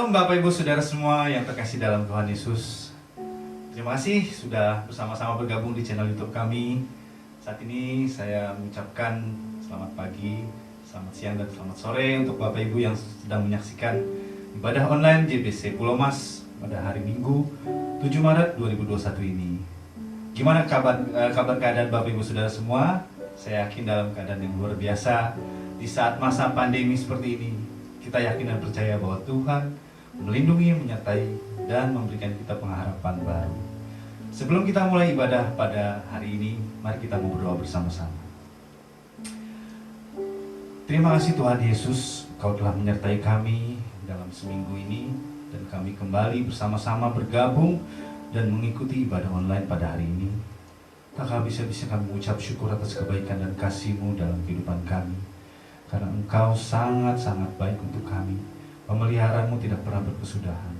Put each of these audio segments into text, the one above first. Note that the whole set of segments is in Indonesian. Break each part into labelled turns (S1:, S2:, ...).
S1: Shalom Bapak Ibu Saudara semua yang terkasih dalam Tuhan Yesus. Terima kasih sudah bersama-sama bergabung di channel YouTube kami. Saat ini saya mengucapkan selamat pagi, selamat siang dan selamat sore untuk Bapak Ibu yang sedang menyaksikan ibadah online JBC Pulau Mas pada hari Minggu 7 Maret 2021 ini. Gimana kabar keadaan Bapak Ibu Saudara semua? Saya yakin dalam keadaan yang luar biasa. Di saat masa pandemi seperti ini, kita yakin dan percaya bahwa Tuhan melindungi, menyertai, dan memberikan kita pengharapan baru. Sebelum kita mulai ibadah pada hari ini, mari kita mau berdoa bersama-sama. Terima kasih Tuhan Yesus, Kau telah menyertai kami dalam seminggu ini, dan kami kembali bersama-sama bergabung dan mengikuti ibadah online pada hari ini. Tak habis-habisnya kami mengucap syukur atas kebaikan dan kasih-Mu dalam kehidupan kami. Karena Engkau sangat-sangat baik untuk kami. Pemeliharaanmu tidak pernah berkesudahan.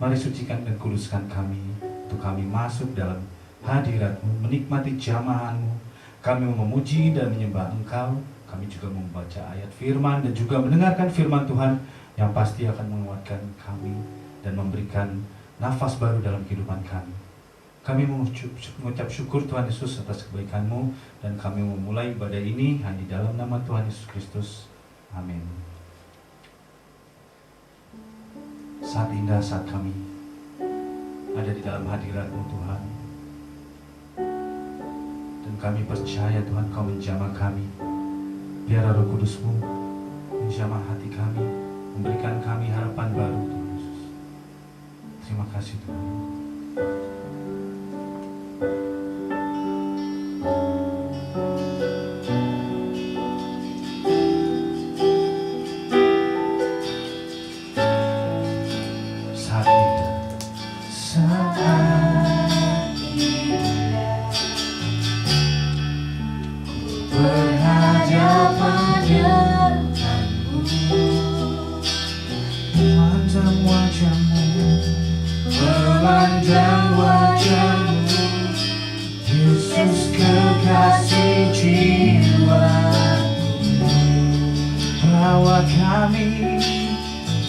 S1: Mari sucikan dan kuduskan kami, untuk kami masuk dalam hadirat-Mu, menikmati jamahan-Mu. Kami memuji dan menyembah Engkau. Kami juga membaca ayat firman dan juga mendengarkan firman Tuhan yang pasti akan menguatkan kami dan memberikan nafas baru dalam kehidupan kami. Kami mengucap syukur Tuhan Yesus atas kebaikan-Mu, dan kami memulai ibadah ini hanya di dalam nama Tuhan Yesus Kristus. Amin. Saat indah saat kami ada di dalam hadirat-Mu Tuhan, dan kami percaya Tuhan Kau menjamah kami. Biar Roh Kudus-Mu menjamah hati kami, memberikan kami harapan baru Tuhan Yesus. Terima kasih Tuhan.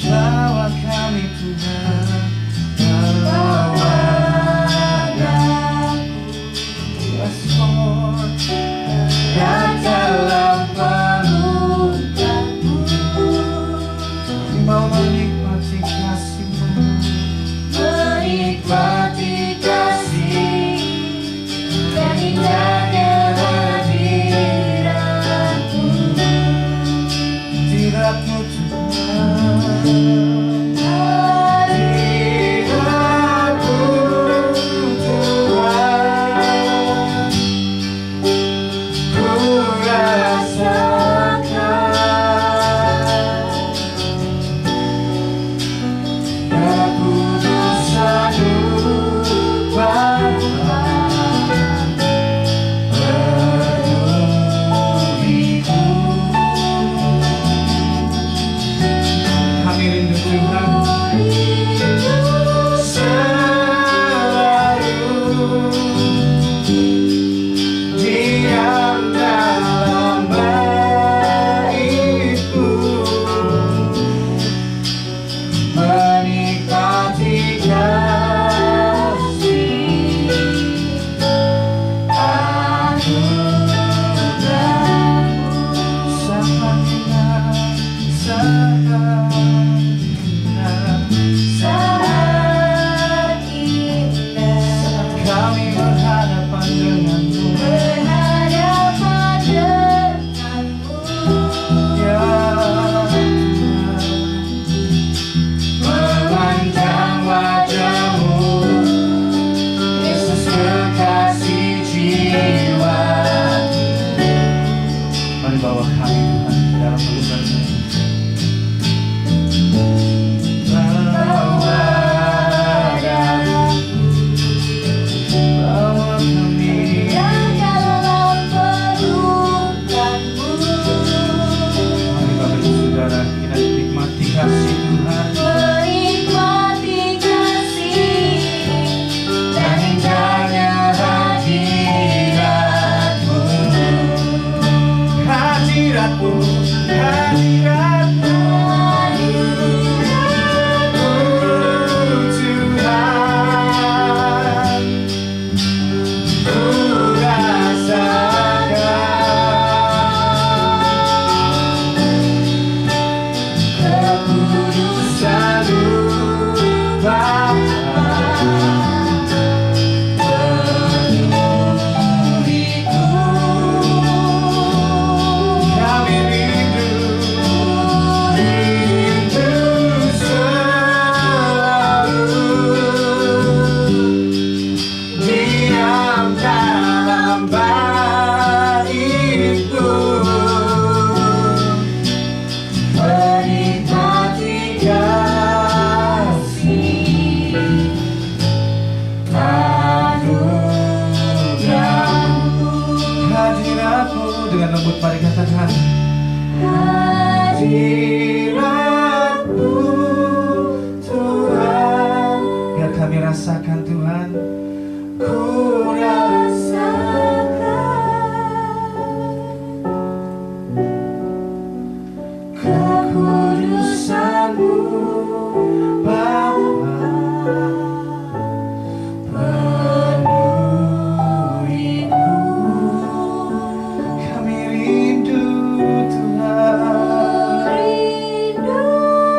S2: Bawa kami Tuhan, bawa daku, yes Lord, dan dalam pelukan-Mu, mau menikmati kasih-Mu, menikmati kasih dan indahnya hadirat-Mu, hadirat-Mu hadirat-Mu, hadirat-Mu,
S1: Dengan lembut mari katakan hadirat-Mu Tuhan. Biar kami rasakan Tuhan, ku rasakan kekudusan-Mu Bapa. Kami rindu Tuhan,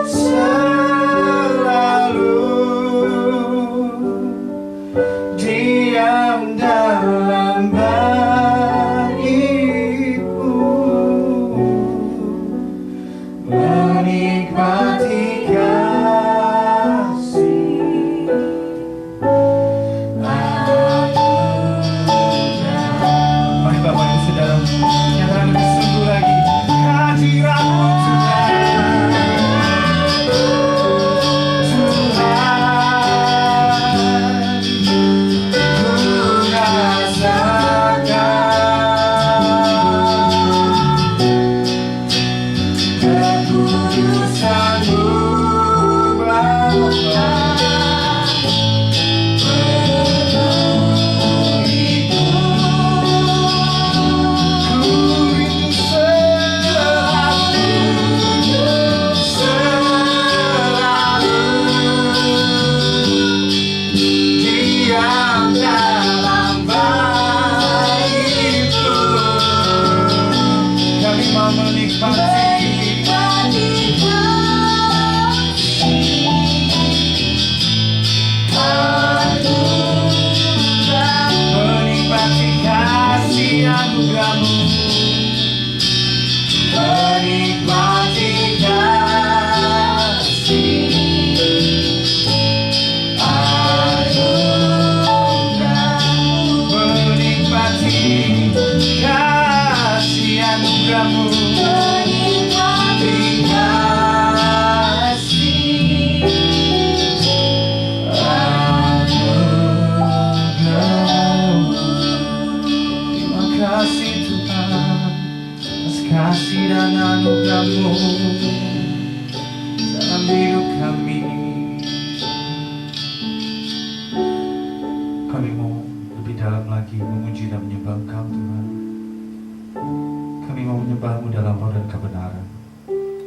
S1: selalu diam dalam bait-Mu, menikmati kasih anugerah. Mari Bapak Ibu Saudara nyatakan lebih sungguh lagi hadirat-Mu Tuhan. Kasih dan anugerah-Mu dalam hidup kami. Kami mau lebih dalam lagi memuji dan menyembah Engkau Tuhan. Kami mau menyembah-Mu dalam roh dan kebenaran.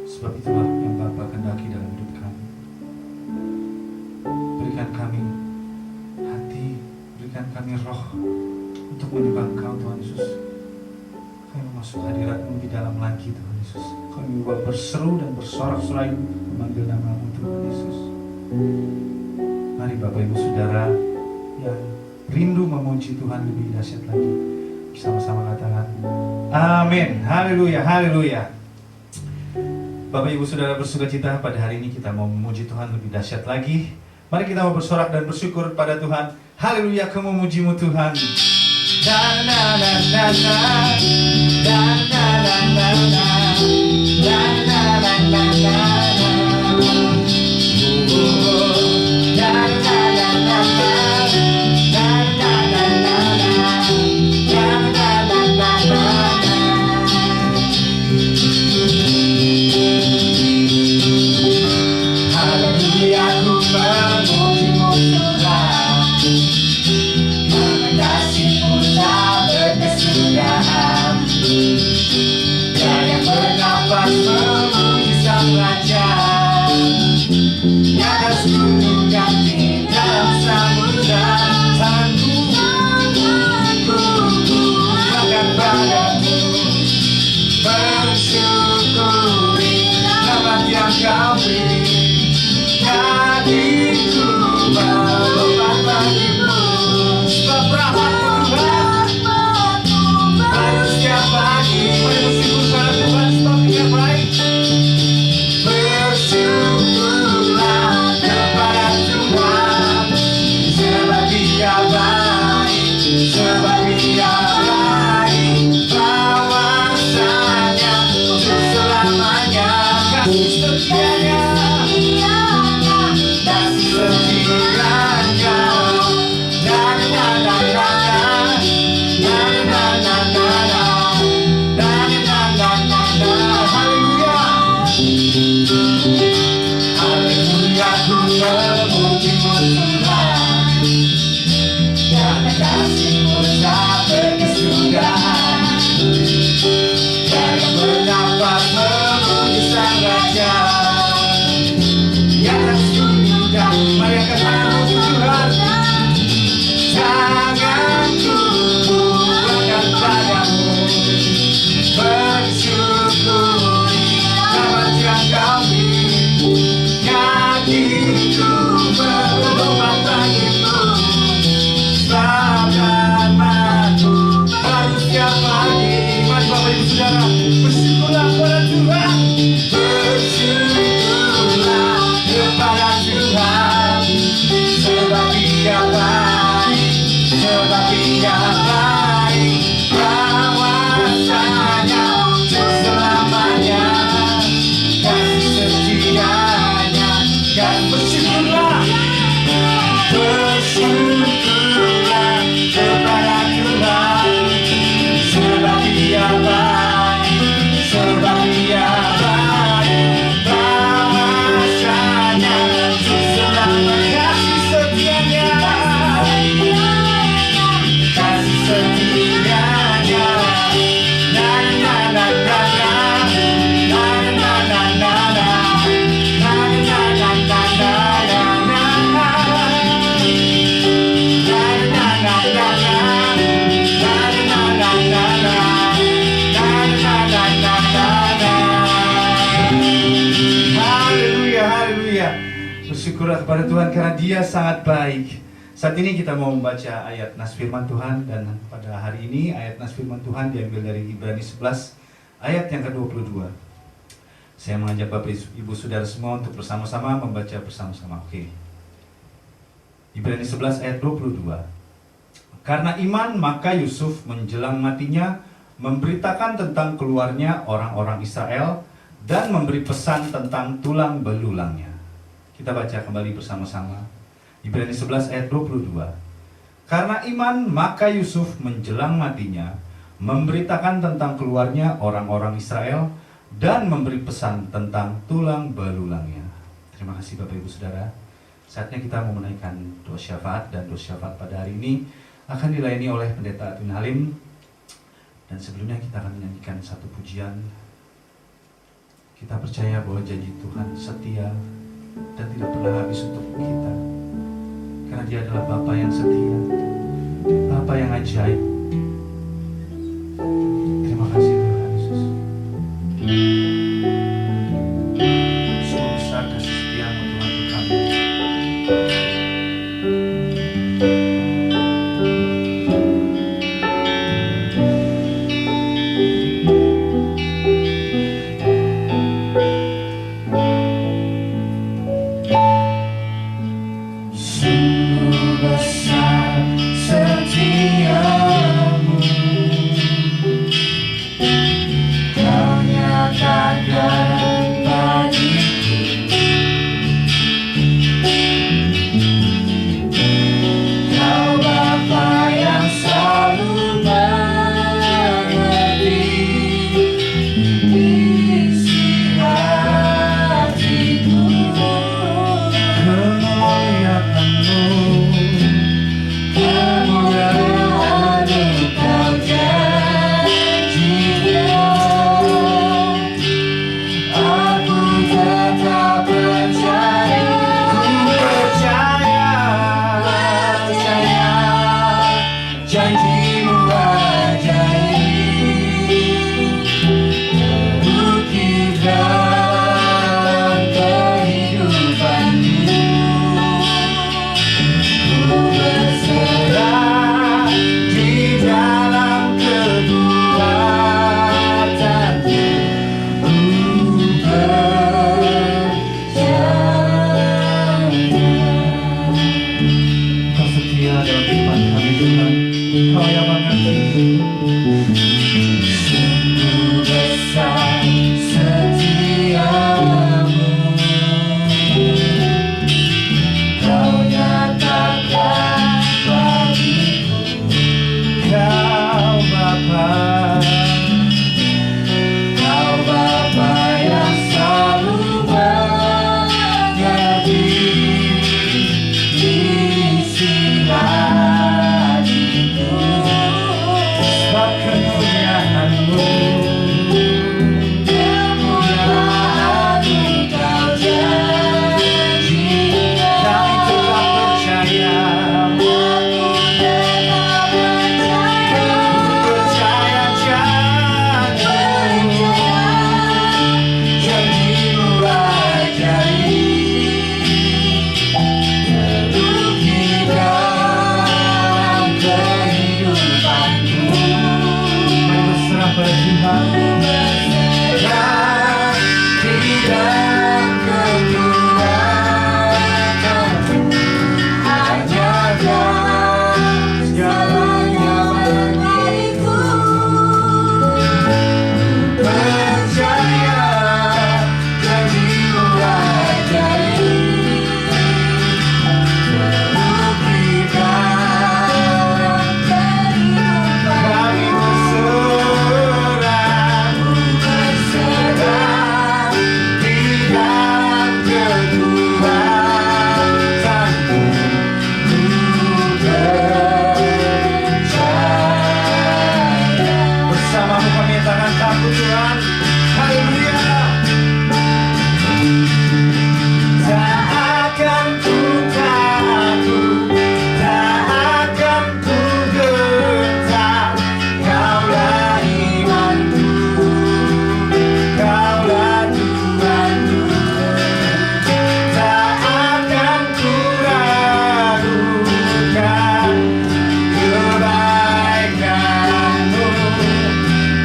S1: Sebab itulah yang Bapa kehendaki dalam hidup kami. Berikan kami hati, berikan kami roh untuk menyembah Engkau Tuhan Yesus. Kami masuk hadirat-Mu di dalam lagi Tuhan Yesus. Kami berseru dan bersorak-sorai memanggil nama-Mu Tuhan Yesus. Mari Bapak Ibu Saudara yang rindu memuji Tuhan lebih dahsyat lagi, bersama-sama katakan amin. Haleluya, haleluya. Bapak Ibu Saudara bersukacita pada hari ini kita mau memuji Tuhan lebih dahsyat lagi. Mari kita mau bersorak dan bersyukur pada Tuhan. Haleluya, Kau memuji-Mu Tuhan. Da na na na na, da na na na na, da na na na na, da na na na na, da na na na na, da na na na na. Haleluya, ku memuji-Mu Tuhan. Kasih-Mu tak berkesudahan. Dan yang bernafas memuji Sang Raja, yang atas gunung ganti dalam samudra. Tanganku akan padamu, bersyukuri rahmat yang Kau beri. Hatiku melompat bagimu, sebab rahmat-Mu Tuhan baru setiap pagi. Mari bersyukur pada Tuhan sebab Dia baik. Bersyukurlah kepada Tuhan, sebab Dia baik, sebab Dia baik. Bahwasanya untuk selamanya kasih setianya.
S2: dapat memuji Sang Raja yang sudah merayakan tanganmu Tuhan. Tanganku bukan padamu, bersyukuri kematian kami. Hatiku berlomba bagimu, selamatmu baru setiap pagi. Mari Bapak Ibu Saudara, bersyukurlah kepada Tuhan. Bersyukurlah kepada Tuhan, sebab Dia baik, sebab Dia baik. Kawasannya selamanya, kasih setianya. Dan bersyukurlah, bersyukurlah kepada Tuhan, sebab Dia baik, sebab Dia baik. Kawasannya selamanya, kasih setianya, kasih setianya. Na na na na na, na na na na na, na na na na na na, na na na na na. Haleluya, haleluya. Bersyukurlah kepada Tuhan karena Dia sangat baik. Saat ini kita mau membaca ayat nas firman Tuhan, dan pada hari ini ayat nas firman Tuhan diambil dari Ibrani 11 ayat yang ke-22. Saya mengajak Bapak Ibu Saudara semua untuk bersama-sama membaca bersama-sama. Oke. Ibrani 11 ayat 22. Karena iman maka Yusuf menjelang matinya memberitakan tentang keluarnya orang-orang Israel dan memberi pesan tentang tulang belulangnya. Kita baca kembali bersama-sama. Ibrani 11 ayat 22. Karena iman maka Yusuf menjelang matinya memberitakan tentang keluarnya orang-orang Israel dan memberi pesan tentang tulang belulangnya. Terima kasih Bapak Ibu Saudara. Saatnya kita mau menaikkan doa syafaat, dan doa syafaat pada hari ini akan dilayani oleh Pendeta Atwin Halim. Dan sebelumnya kita akan menyanyikan satu pujian. Kita percaya bahwa janji Tuhan setia dan tidak pernah habis untuk kita, karena Dia adalah Bapa yang setia, Bapa yang ajaib. Terima kasih Tuhan Yesus. Sungguh besar kasih setia-Mu Tuhan untuk kami.
S3: Sungguh besar setiamu
S2: Tuhan. Tidak kekuatan, hanya segalanya bagiku. Percaya janji-Mu ajaib, kami berserah tidak kekuatanmu, percaya. Bersamamu kami takkan takut Tuhan. Haleluya. Tak akan ku takut, tak akan ku gentar. Kaulah imanku, Kaulah Tuhanku. Tak akan ku ragukan kebaikan-Mu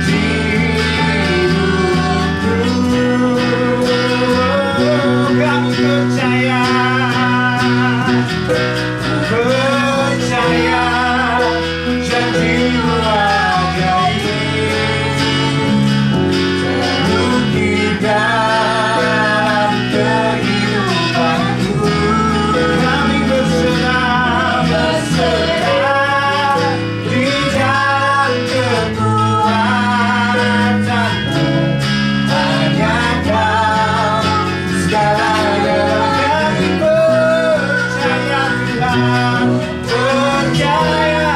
S2: di hidupku. Kami percaya, percaya janji-Mu ajaib, terbukti dalam kehidupanku. Kami berserah di dalam kekuatanmu, hanya Kau segalanya. Kami percaya Tuhan, percaya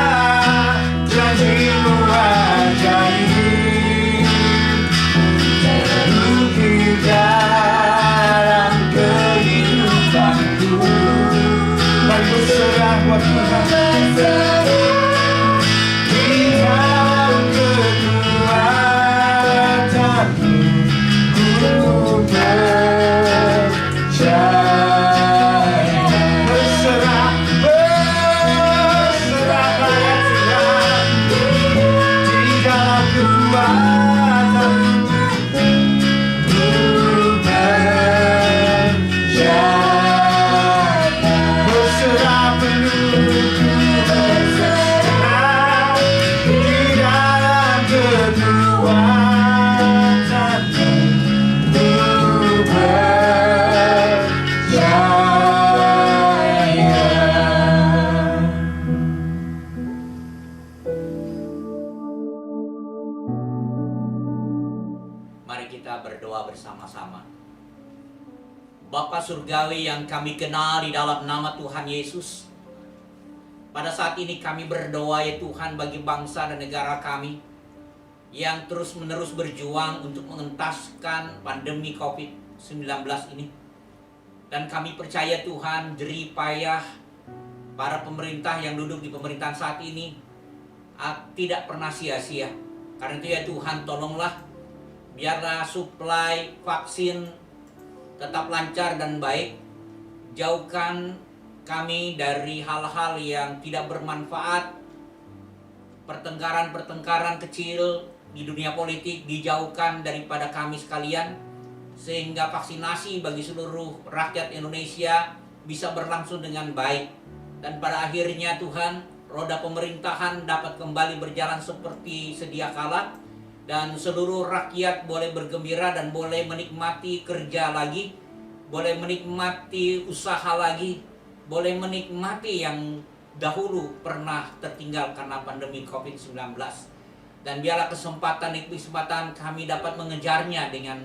S2: janji-Mu ajaib, terbukti dalam kehidupanku. Mari berserah buat Tuhan. Di dalam kekuatanmu, ku percaya. Berserah, berserah pada Tuhan. Di dalam kekuatanmu, ku percaya. Berserah penuh, berserah di dalam kekuatanmu, ku percaya.
S3: Mari kita berdoa bersama-sama. Bapa Surgawi yang kami kenal di dalam nama Tuhan Yesus, pada saat ini kami berdoa ya Tuhan bagi bangsa dan negara kami yang terus-menerus berjuang untuk mengentaskan pandemi COVID-19 ini. Dan kami percaya Tuhan jerih payah para pemerintah yang duduk di pemerintahan saat ini tidak pernah sia-sia. Karena itu ya Tuhan, tolonglah biarlah suplai vaksin tetap lancar dan baik. Jauhkan kami dari hal-hal yang tidak bermanfaat, pertengkaran-pertengkaran kecil di dunia politik dijauhkan daripada kami sekalian, sehingga vaksinasi bagi seluruh rakyat Indonesia bisa berlangsung dengan baik. Dan pada akhirnya Tuhan, roda pemerintahan dapat kembali berjalan seperti sedia kala, dan seluruh rakyat boleh bergembira dan boleh menikmati kerja lagi, boleh menikmati usaha lagi, boleh menikmati yang dahulu pernah tertinggal karena pandemi COVID-19. Dan biarlah kesempatan kami dapat mengejarnya dengan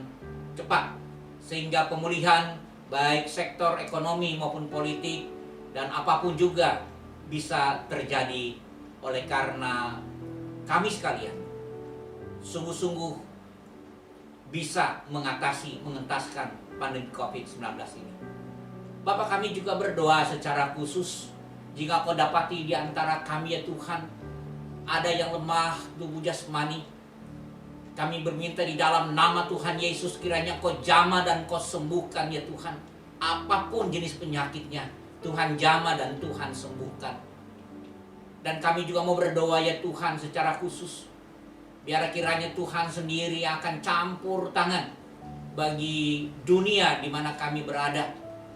S3: cepat, sehingga pemulihan baik sektor ekonomi maupun politik dan apapun juga bisa terjadi oleh karena kami sekalian sungguh-sungguh bisa mengentaskan pandemi COVID-19 ini. Bapak, kami juga berdoa secara khusus, jika Kau dapati di antara kami ya Tuhan, ada yang lemah tubuh jasmani, kami berminta di dalam nama Tuhan Yesus, kiranya Kau jamah dan Kau sembuhkan ya Tuhan. Apapun jenis penyakitnya, Tuhan jamah dan Tuhan sembuhkan. Dan kami juga mau berdoa ya Tuhan secara khusus, Biar kiranya Tuhan sendiri akan campur tangan bagi dunia di mana kami berada,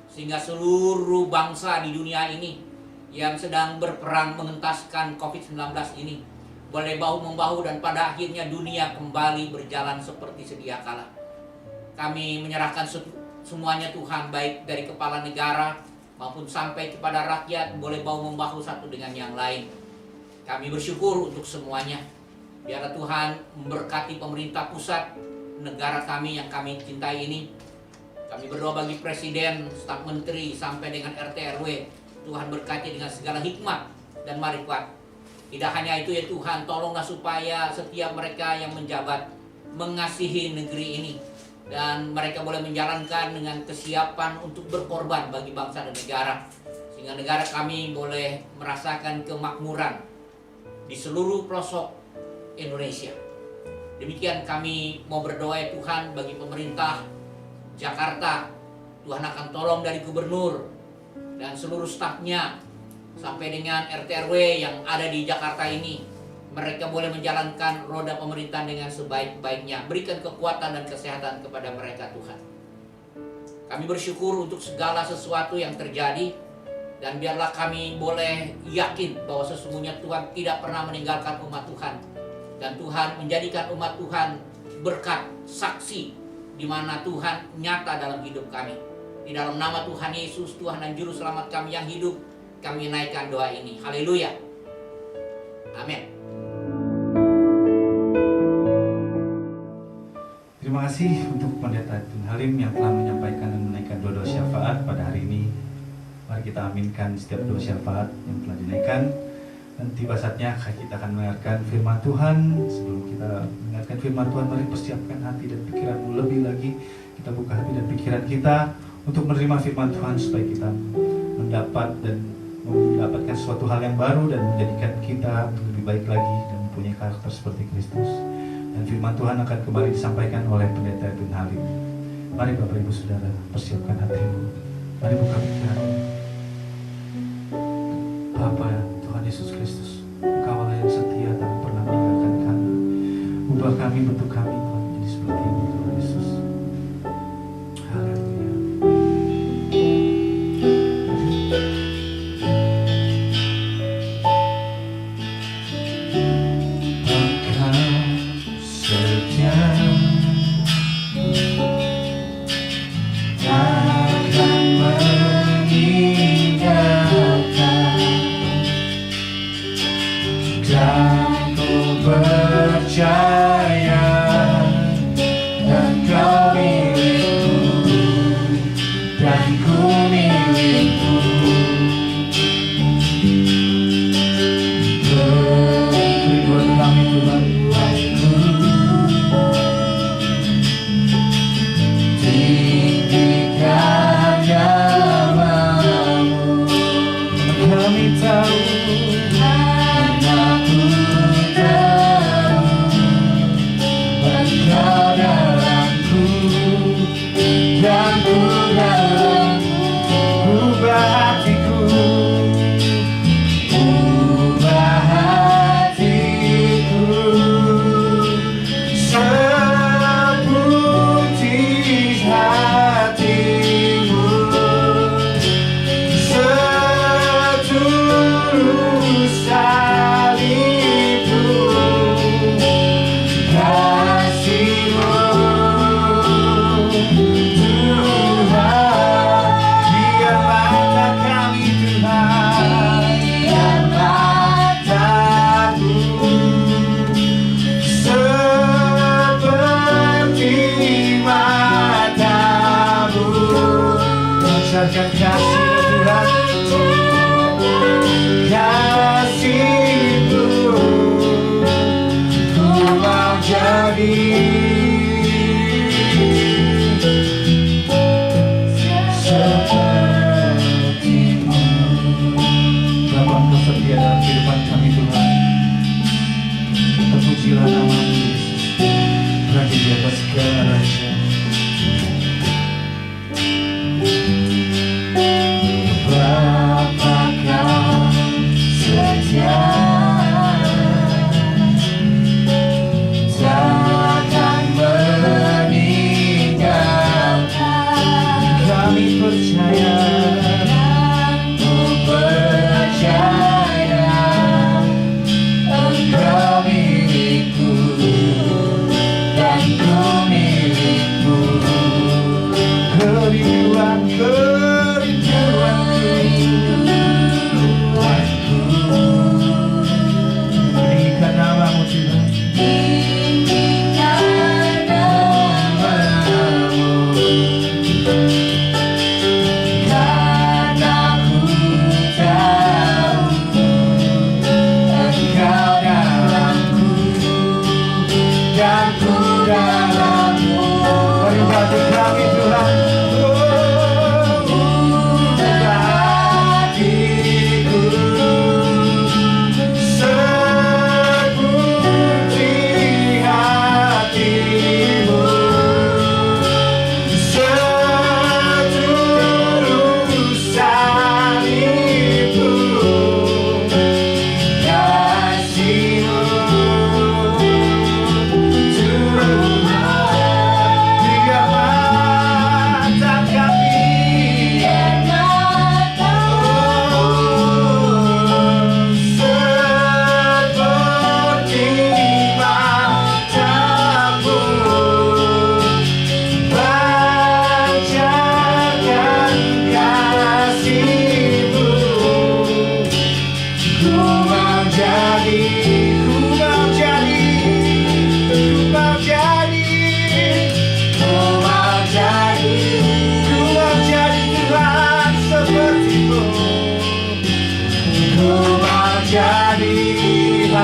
S3: sehingga seluruh bangsa di dunia ini yang sedang berperang mengentaskan COVID-19 ini boleh bahu-membahu dan pada akhirnya dunia kembali berjalan seperti sedia kala. Kami menyerahkan semuanya Tuhan, baik dari kepala negara maupun sampai kepada rakyat, boleh bahu-membahu satu dengan yang lain. Kami bersyukur untuk semuanya. Biarlah Tuhan memberkati pemerintah pusat, negara kami yang kami cintai ini. Kami berdoa bagi presiden, staf menteri, sampai dengan RT RW. Tuhan berkati dengan segala hikmat dan marifat. Tidak hanya itu ya Tuhan, tolonglah supaya setiap mereka yang menjabat mengasihi negeri ini, dan mereka boleh menjalankan dengan kesiapan untuk berkorban bagi bangsa dan negara, sehingga negara kami boleh merasakan kemakmuran di seluruh pelosok Indonesia. Demikian kami mau berdoa ya Tuhan bagi pemerintah Jakarta. Tuhan akan tolong dari gubernur dan seluruh stafnya sampai dengan RT RW yang ada di Jakarta ini. Mereka boleh menjalankan roda pemerintahan dengan sebaik-baiknya. Berikan kekuatan dan kesehatan kepada mereka Tuhan. Kami bersyukur untuk segala sesuatu yang terjadi, dan biarlah kami boleh yakin bahwa sesungguhnya Tuhan tidak pernah meninggalkan umat Tuhan, dan Tuhan menjadikan umat Tuhan berkat, saksi di mana Tuhan nyata dalam hidup kami. Di dalam nama Tuhan Yesus, Tuhan dan Juru Selamat kami yang hidup, kami naikkan doa ini. Haleluya. Amin.
S2: Terima kasih untuk Pendeta Edwin Halim yang telah menyampaikan dan menaikkan doa syafaat pada hari ini. Mari kita aminkan setiap doa syafaat yang telah dinaikkan. Dan tiba saatnya kita akan mendengarkan firman Tuhan. Sebelum kita mendengarkan firman Tuhan, mari persiapkan hati dan pikiranmu lebih lagi. Kita buka hati dan pikiran kita untuk menerima firman Tuhan, supaya kita mendapat dan mendapatkan suatu hal yang baru dan menjadikan kita lebih baik lagi dan mempunyai karakter seperti Kristus. Dan firman Tuhan akan kembali disampaikan oleh Pendeta Edwin Halim. Mari Bapak Ibu Saudara, persiapkan hatimu. Mari buka pikiranmu. Bapa Tuhan Yesus Kristus, Engkau yang setia tak pernah meninggalkan kami. Ubah kami, bentuk kami Tuhan, menjadi seperti ini Tuhan Yesus. Haleluya.
S4: Kasih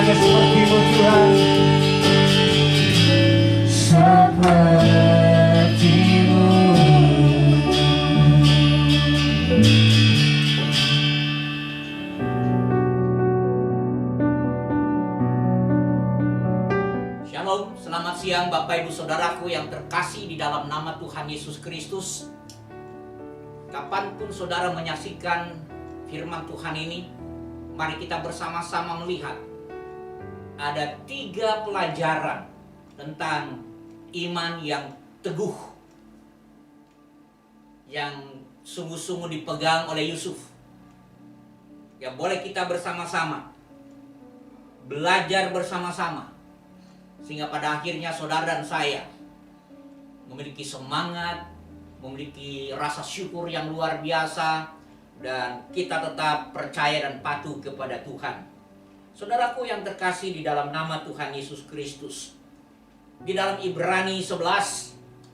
S2: ada seperti-Mu Tuhan. Seperti-Mu.
S3: Shalom, selamat siang Bapak Ibu Saudaraku yang terkasih di dalam nama Tuhan Yesus Kristus. Kapanpun saudara menyaksikan firman Tuhan ini, mari kita bersama-sama melihat ada 3 pelajaran tentang iman yang teguh, yang sungguh-sungguh dipegang oleh Yusuf. Ya, boleh kita bersama-sama belajar bersama-sama, sehingga pada akhirnya saudara dan saya memiliki semangat, memiliki rasa syukur yang luar biasa, dan kita tetap percaya dan patuh kepada Tuhan. Saudaraku yang terkasih di dalam nama Tuhan Yesus Kristus, di dalam Ibrani 11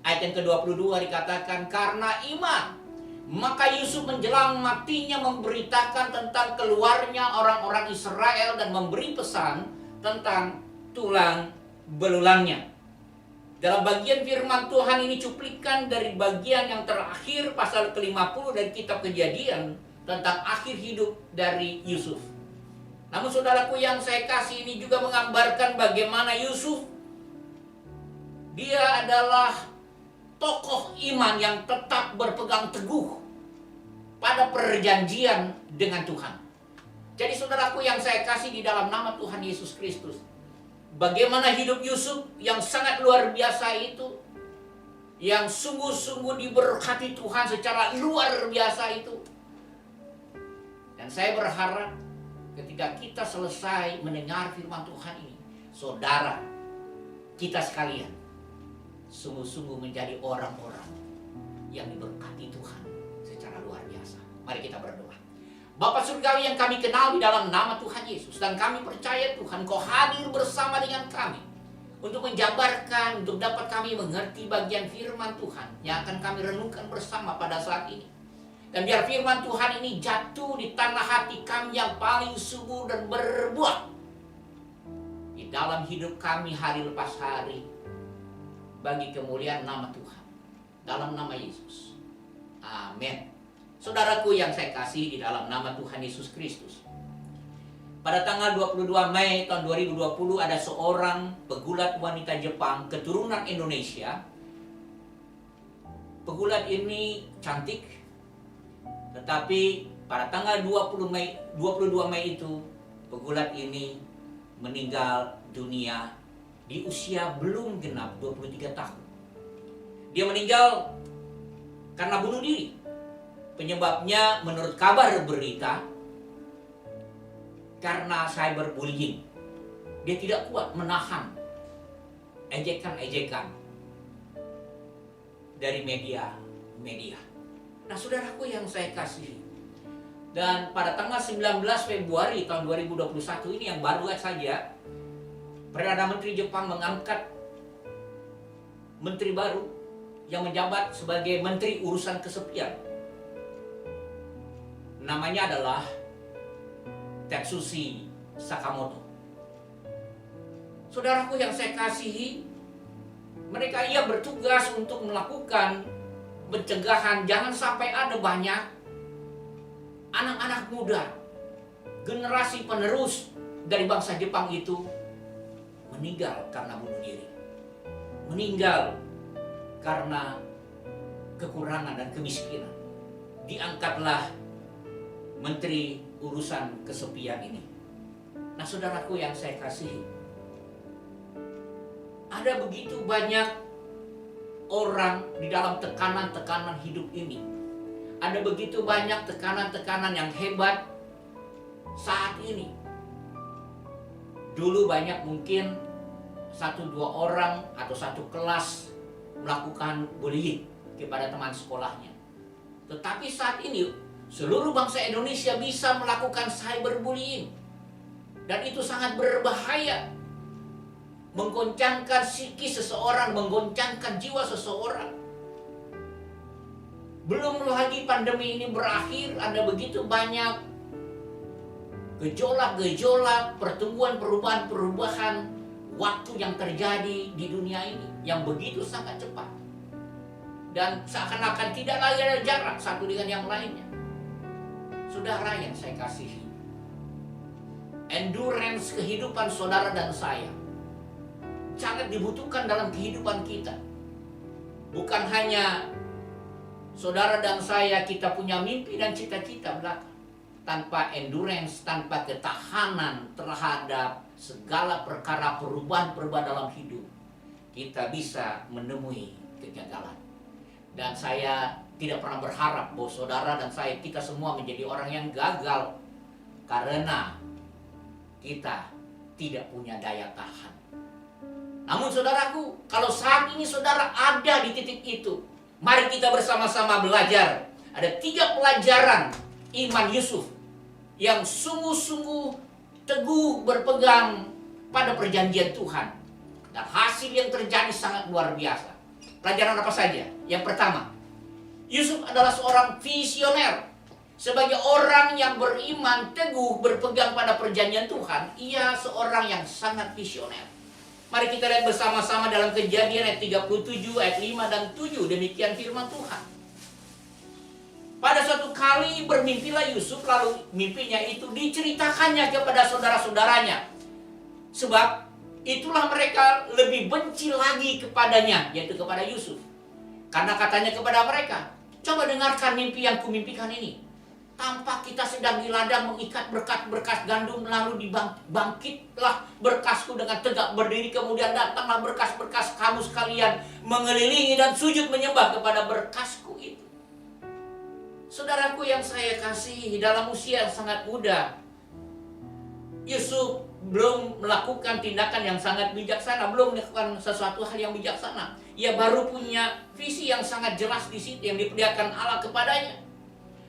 S3: ayat yang ke-22 dikatakan, karena iman maka Yusuf menjelang matinya memberitakan tentang keluarnya orang-orang Israel dan memberi pesan tentang tulang belulangnya. Dalam bagian firman Tuhan ini cuplikan dari bagian yang terakhir pasal ke-50 dari kitab Kejadian tentang akhir hidup dari Yusuf. Namun saudaraku yang saya kasih, ini juga menggambarkan bagaimana Yusuf, dia adalah tokoh iman yang tetap berpegang teguh pada perjanjian dengan Tuhan. Jadi saudaraku yang saya kasih di dalam nama Tuhan Yesus Kristus, bagaimana hidup Yusuf yang sangat luar biasa itu, yang sungguh-sungguh diberkati Tuhan secara luar biasa itu. Dan saya berharap ketika kita selesai mendengar firman Tuhan ini, saudara, kita sekalian sungguh-sungguh menjadi orang-orang yang diberkati Tuhan secara luar biasa. Mari kita berdoa. Bapa Surgawi yang kami kenal di dalam nama Tuhan Yesus, dan kami percaya Tuhan Kau hadir bersama dengan kami untuk menjabarkan, untuk dapat kami mengerti bagian firman Tuhan yang akan kami renungkan bersama pada saat ini. Dan biar firman Tuhan ini jatuh di tanah hati kami yang paling subur dan berbuah di dalam hidup kami hari lepas hari, bagi kemuliaan nama Tuhan, dalam nama Yesus. Amin. Saudaraku yang saya kasih di dalam nama Tuhan Yesus Kristus, pada tanggal 22 Mei tahun 2020 ada seorang pegulat wanita Jepang keturunan Indonesia. Pegulat ini cantik, tetapi pada tanggal 22 Mei itu pegulat ini meninggal dunia di usia belum genap 23 tahun. Dia meninggal karena bunuh diri. Penyebabnya menurut kabar berita karena cyberbullying. Dia tidak kuat menahan ejekan-ejekan dari media. Nah, saudaraku yang saya kasihi, dan pada tanggal 19 Februari tahun 2021 ini yang baru saja, Perdana Menteri Jepang mengangkat menteri baru yang menjabat sebagai Menteri Urusan Kesepian. Namanya adalah Tetsushi Sakamoto. Saudaraku yang saya kasihi, ia bertugas untuk melakukan pencegahan jangan sampai ada banyak anak-anak muda, generasi penerus dari bangsa Jepang itu meninggal karena bunuh diri, meninggal karena kekurangan dan kemiskinan. Diangkatlah Menteri Urusan Kesepian ini. Nah, saudaraku yang saya kasihi, ada begitu banyak orang di dalam tekanan-tekanan hidup ini. Ada begitu banyak tekanan-tekanan yang hebat saat ini. Dulu banyak mungkin 1-2 orang atau satu kelas melakukan bullying kepada teman sekolahnya. Tetapi saat ini seluruh bangsa Indonesia bisa melakukan cyberbullying. Dan itu sangat berbahaya. Menggoncangkan psikis seseorang, menggoncangkan jiwa seseorang. Belum lagi pandemi ini berakhir, ada begitu banyak gejolak-gejolak, pertumbuhan, perubahan-perubahan waktu yang terjadi di dunia ini yang begitu sangat cepat. Dan seakan-akan tidak lagi ada jarak satu dengan yang lainnya. Saudara yang saya kasihi, endurance kehidupan saudara dan saya sangat dibutuhkan dalam kehidupan kita. Bukan hanya saudara dan saya, kita punya mimpi dan cita-cita belaka. Tanpa endurance, tanpa ketahanan terhadap segala perkara perubahan-perubahan dalam hidup, kita bisa menemui kegagalan. Dan saya tidak pernah berharap bahwa saudara dan saya, kita semua menjadi orang yang gagal karena kita tidak punya daya tahan. Namun saudaraku, kalau saat ini saudara ada di titik itu, mari kita bersama-sama belajar. Ada 3 pelajaran iman Yusuf yang sungguh-sungguh teguh berpegang pada perjanjian Tuhan. Dan hasil yang terjadi sangat luar biasa. Pelajaran apa saja? Yang pertama, Yusuf adalah seorang visioner. Sebagai orang yang beriman teguh berpegang pada perjanjian Tuhan, ia seorang yang sangat visioner. Mari kita lihat bersama-sama dalam Kejadian ayat 37, ayat 5 dan 7. Demikian firman Tuhan. Pada suatu kali bermimpilah Yusuf, lalu mimpinya itu diceritakannya kepada saudara-saudaranya. Sebab itulah mereka lebih benci lagi kepadanya, yaitu kepada Yusuf. Karena katanya kepada mereka, coba dengarkan mimpi yang kumimpikan ini. Tampak kita sedang di ladang mengikat berkas-berkas gandum, lalu dibangkitlah berkasku dengan tegak berdiri, kemudian datanglah berkas-berkas kamu sekalian mengelilingi dan sujud menyembah kepada berkasku itu. Saudaraku yang saya kasihi, dalam usia yang sangat muda, Yusuf belum melakukan tindakan yang sangat bijaksana, belum melakukan sesuatu hal yang bijaksana. Ia baru punya visi yang sangat jelas di situ yang diperlihatkan Allah kepadanya.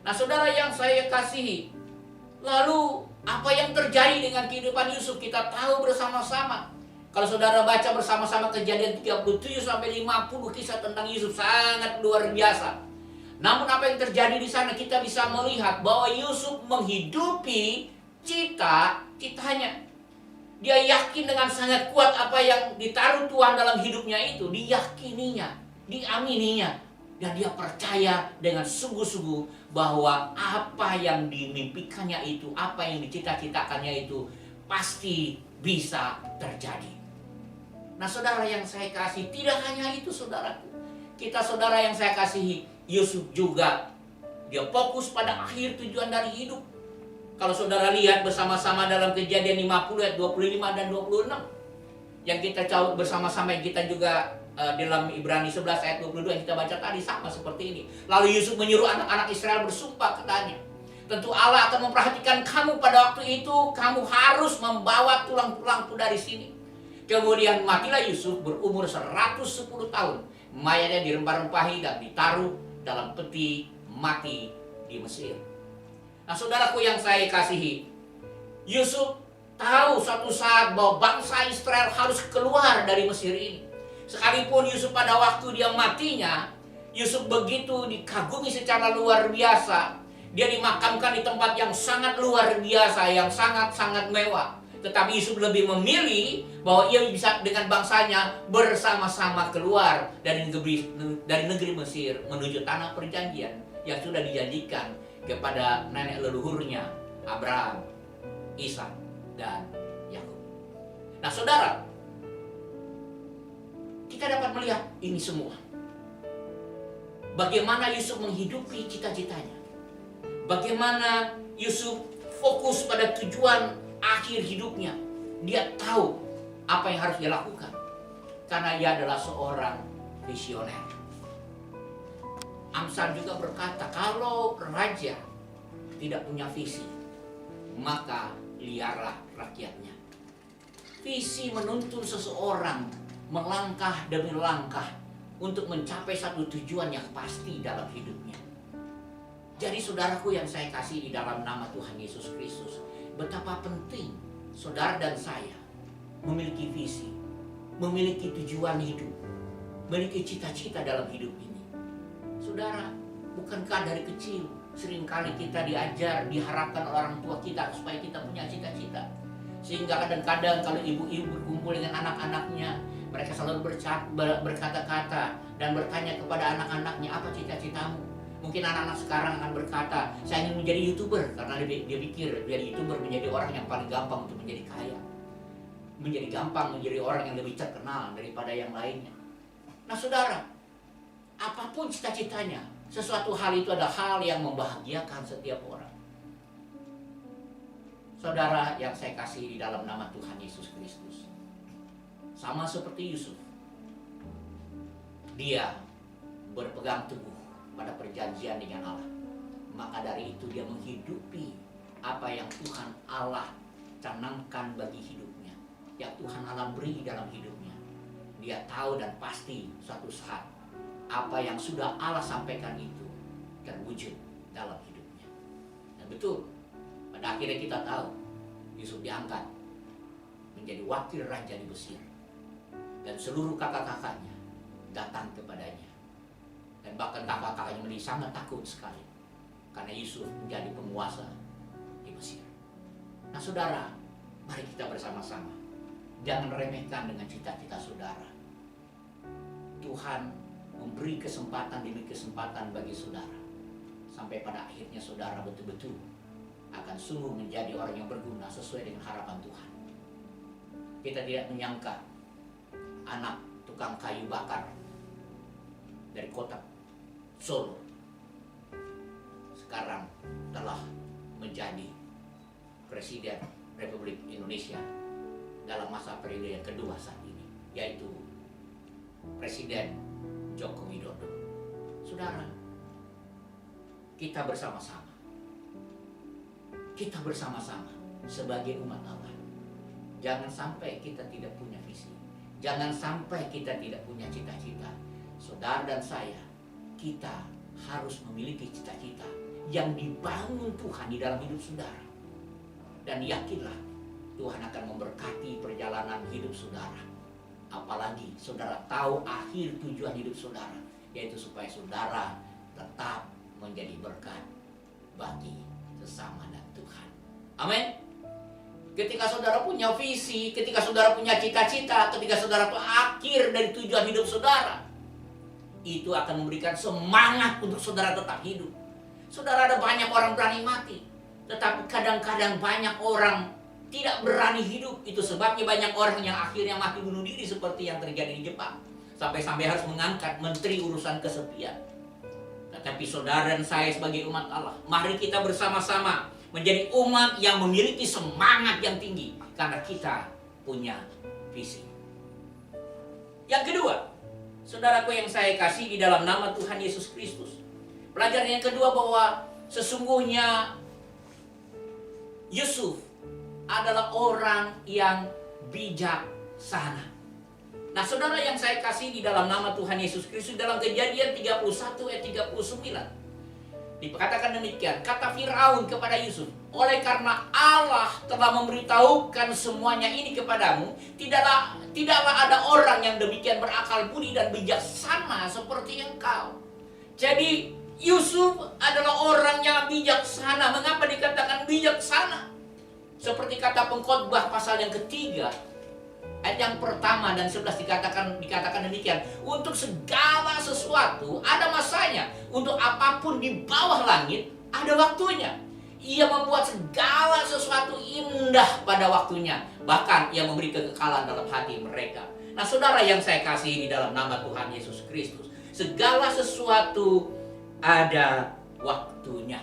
S3: Nah, saudara yang saya kasihi, lalu apa yang terjadi dengan kehidupan Yusuf kita tahu bersama-sama. Kalau saudara baca bersama-sama Kejadian 37 sampai 50, kisah tentang Yusuf sangat luar biasa. Namun apa yang terjadi di sana, kita bisa melihat bahwa Yusuf menghidupi cita-citanya. Dia yakin dengan sangat kuat apa yang ditaruh Tuhan dalam hidupnya itu, diyakininya, diamininya, dan dia percaya dengan sungguh-sungguh bahwa apa yang dimimpikannya itu, apa yang dicita-citakannya itu pasti bisa terjadi. Nah, saudara yang saya kasih, tidak hanya itu saudaraku. Kita saudara yang saya kasihi, Yusuf juga dia fokus pada akhir tujuan dari hidup. Kalau saudara lihat bersama-sama dalam Kejadian 50 ayat 25 dan 26, yang kita tahu bersama-sama, yang kita juga dalam Ibrani 11 ayat 22 yang kita baca tadi sama seperti ini. Lalu Yusuf menyuruh anak-anak Israel bersumpah katanya, tentu Allah akan memperhatikan kamu pada waktu itu, kamu harus membawa tulang-tulangku dari sini. Kemudian matilah Yusuf berumur 110 tahun. Mayatnya dirempah-rempahi dan ditaruh dalam peti mati di Mesir. Nah, saudaraku yang saya kasihi, Yusuf tahu suatu saat bahwa bangsa Israel harus keluar dari Mesir ini. Sekalipun Yusuf pada waktu dia matinya, Yusuf begitu dikagumi secara luar biasa. Dia dimakamkan di tempat yang sangat luar biasa, yang sangat-sangat mewah. Tetapi Yusuf lebih memilih bahwa ia bisa dengan bangsanya bersama-sama keluar dari negeri Mesir menuju tanah perjanjian yang sudah dijanjikan kepada nenek leluhurnya Abraham, Ishak, dan Yakub. Nah, saudara, kita dapat melihat ini semua. Bagaimana Yusuf menghidupi cita-citanya. Bagaimana Yusuf fokus pada tujuan akhir hidupnya. Dia tahu apa yang harus dia lakukan karena ia adalah seorang visioner. Amsal juga berkata, kalau raja tidak punya visi, maka liarlah rakyatnya. Visi menuntun seseorang melangkah demi langkah untuk mencapai satu tujuan yang pasti dalam hidupnya. Jadi saudaraku yang saya kasih di dalam nama Tuhan Yesus Kristus, betapa penting saudara dan saya memiliki visi, memiliki tujuan hidup, memiliki cita-cita dalam hidup ini. Saudara, bukankah dari kecil Seringkali kita diajar, diharapkan oleh orang tua kita supaya kita punya cita-cita. Sehingga kadang-kadang kalau ibu-ibu berkumpul dengan anak-anaknya, mereka selalu berkata-kata dan bertanya kepada anak-anaknya, apa cita-citamu? Mungkin anak-anak sekarang akan berkata, saya ingin menjadi YouTuber, karena dia pikir menjadi YouTuber menjadi orang yang paling gampang untuk menjadi kaya. Menjadi gampang menjadi orang yang lebih terkenal daripada yang lainnya. Nah saudara, apapun cita-citanya, sesuatu hal itu adalah hal yang membahagiakan setiap orang. Saudara yang saya kasih di dalam nama Tuhan Yesus Kristus, sama seperti Yusuf, dia berpegang teguh pada perjanjian dengan Allah. Maka dari itu dia menghidupi apa yang Tuhan Allah canangkan bagi hidupnya, yang Tuhan Allah beri dalam hidupnya. Dia tahu dan pasti suatu saat apa yang sudah Allah sampaikan itu terwujud dalam hidupnya. Dan betul, pada akhirnya kita tahu Yusuf diangkat menjadi wakil raja di Mesir, dan seluruh kakak-kakaknya datang kepadanya, dan bahkan kakak-kakaknya menjadi sangat takut sekali karena Yusuf menjadi penguasa di Mesir. Nah saudara, mari kita bersama-sama jangan remehkan dengan cita-cita saudara. Tuhan memberi kesempatan demi kesempatan bagi saudara, sampai pada akhirnya saudara betul-betul akan sungguh menjadi orang yang berguna sesuai dengan harapan Tuhan. Kita tidak menyangka anak tukang kayu bakar dari kota Solo sekarang telah menjadi Presiden Republik Indonesia dalam masa periode yang kedua saat ini, yaitu Presiden Joko Widodo. Saudara, kita bersama-sama sebagai umat Allah, jangan sampai kita tidak punya visi, jangan sampai kita tidak punya cita-cita. Saudara dan saya, kita harus memiliki cita-cita yang dibangun Tuhan di dalam hidup saudara. Dan yakinlah Tuhan akan memberkati perjalanan hidup saudara. Apalagi saudara tahu akhir tujuan hidup saudara, yaitu supaya saudara tetap menjadi berkat bagi sesama dan Tuhan. Amin. Ketika saudara punya visi, ketika saudara punya cita-cita, ketika saudara tahu akhir dari tujuan hidup saudara, itu akan memberikan semangat untuk saudara tetap hidup. Saudara, ada banyak orang berani mati, tetapi kadang-kadang banyak orang tidak berani hidup. Itu sebabnya banyak orang yang akhirnya mati bunuh diri seperti yang terjadi di Jepang. Sampai-sampai harus mengangkat menteri urusan kesepian. Tetapi saudara dan saya sebagai umat Allah, mari kita bersama-sama menjadi umat yang memiliki semangat yang tinggi, karena kita punya visi. Yang kedua, saudaraku yang saya kasih di dalam nama Tuhan Yesus Kristus, pelajaran yang kedua bahwa sesungguhnya Yusuf adalah orang yang bijaksana. Nah saudara yang saya kasih di dalam nama Tuhan Yesus Kristus, dalam Kejadian 31 ayat 39 dikatakan demikian, kata Firaun kepada Yusuf, oleh karena Allah telah memberitahukan semuanya ini kepadamu, tidaklah ada orang yang demikian berakal budi dan bijaksana seperti engkau. Jadi Yusuf adalah orang yang bijaksana. Mengapa dikatakan bijaksana? Seperti kata Pengkhotbah pasal yang ketiga ayat yang pertama dan 11 dikatakan demikian, untuk segala sesuatu ada masanya, untuk apapun di bawah langit ada waktunya. Ia membuat segala sesuatu indah pada waktunya, bahkan ia memberi kekekalan dalam hati mereka. Nah saudara yang saya kasih di dalam nama Tuhan Yesus Kristus, segala sesuatu ada waktunya.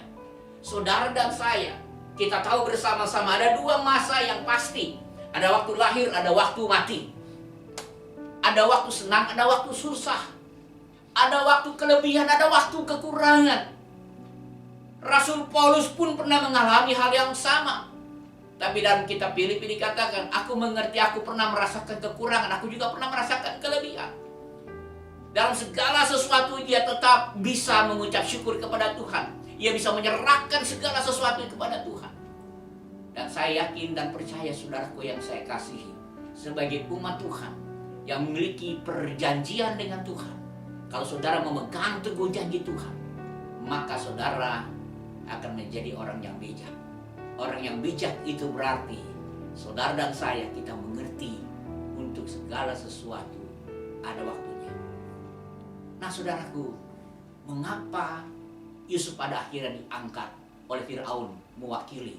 S3: Saudara dan saya, kita tahu bersama-sama ada dua masa yang pasti. Ada waktu lahir, ada waktu mati. Ada waktu senang, ada waktu susah. Ada waktu kelebihan, ada waktu kekurangan. Rasul Paulus pun pernah mengalami hal yang sama. Tapi dalam kitab Filipi dikatakan, aku mengerti, aku pernah merasakan kekurangan, aku juga pernah merasakan kelebihan. Dalam segala sesuatu dia tetap bisa mengucap syukur kepada Tuhan. Ia bisa menyerahkan segala sesuatu kepada Tuhan. Dan saya yakin dan percaya saudaraku yang saya kasihi, sebagai umat Tuhan yang memiliki perjanjian dengan Tuhan, kalau saudara memegang teguh janji Tuhan, maka saudara akan menjadi orang yang bijak. Orang yang bijak itu berarti saudara dan saya kita mengerti untuk segala sesuatu ada waktunya. Nah saudaraku, mengapa Yusuf pada akhirnya diangkat oleh Firaun mewakili?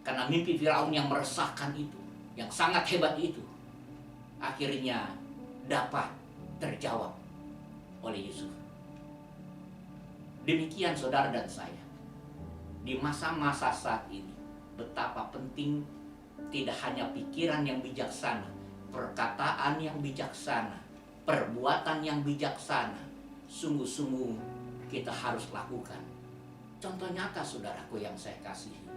S3: Karena mimpi Firaun yang meresahkan itu, yang sangat hebat itu, akhirnya dapat terjawab oleh Yusuf. Demikian saudara dan saya, di masa-masa saat ini, betapa penting tidak hanya pikiran yang bijaksana, perkataan yang bijaksana, perbuatan yang bijaksana, sungguh-sungguh kita harus lakukan. Contoh nyata saudaraku yang saya kasihi,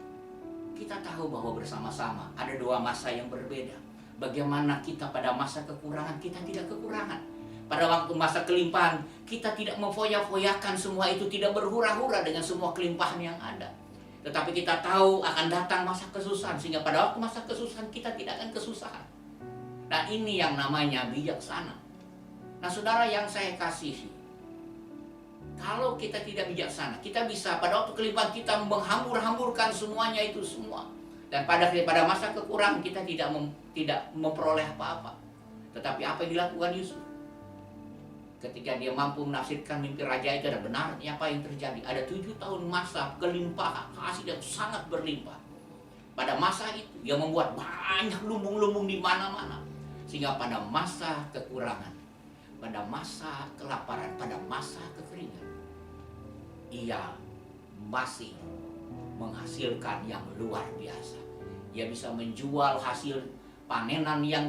S3: kita tahu bahwa bersama-sama ada dua masa yang berbeda. Bagaimana kita pada masa kekurangan, kita tidak kekurangan. Pada waktu masa kelimpahan, kita tidak memfoya-foyakan semua itu, tidak berhura-hura dengan semua kelimpahan yang ada. Tetapi kita tahu akan datang masa kesusahan, sehingga pada waktu masa kesusahan kita tidak akan kesusahan. Nah ini yang namanya bijaksana. Nah saudara yang saya kasihi, kalau kita tidak bijaksana, kita bisa pada waktu kelimpahan kita menghambur-hamburkan semuanya itu semua. Dan pada masa kekurangan kita tidak memperoleh apa-apa. Tetapi apa yang dilakukan Yusuf? Ketika dia mampu menafsirkan mimpi raja itu, ada benarnya apa yang terjadi. Ada 7 tahun masa kelimpahan, hasil yang sangat berlimpah. Pada masa itu, dia membuat banyak lumbung-lumbung di mana-mana. Sehingga pada masa kekurangan, pada masa kelaparan, pada masa kekeringan, ia masih menghasilkan yang luar biasa. Ia bisa menjual hasil panenan yang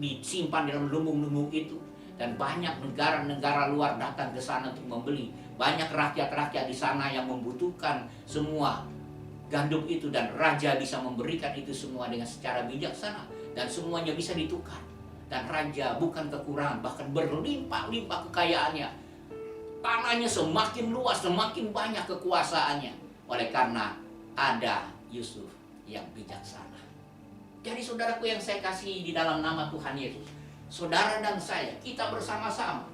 S3: disimpan dalam lumbung-lumbung itu. Dan banyak negara-negara luar datang ke sana untuk membeli. Banyak rakyat-rakyat di sana yang membutuhkan semua gandum itu. Dan raja bisa memberikan itu semua dengan secara bijaksana. Dan semuanya bisa ditukar. Dan raja bukan kekurangan, bahkan berlimpah-limpah kekayaannya. Tanahnya semakin luas, semakin banyak kekuasaannya. Oleh karena ada Yusuf yang bijaksana. Jadi saudaraku yang saya kasih di dalam nama Tuhan Yesus, saudara dan saya, kita bersama-sama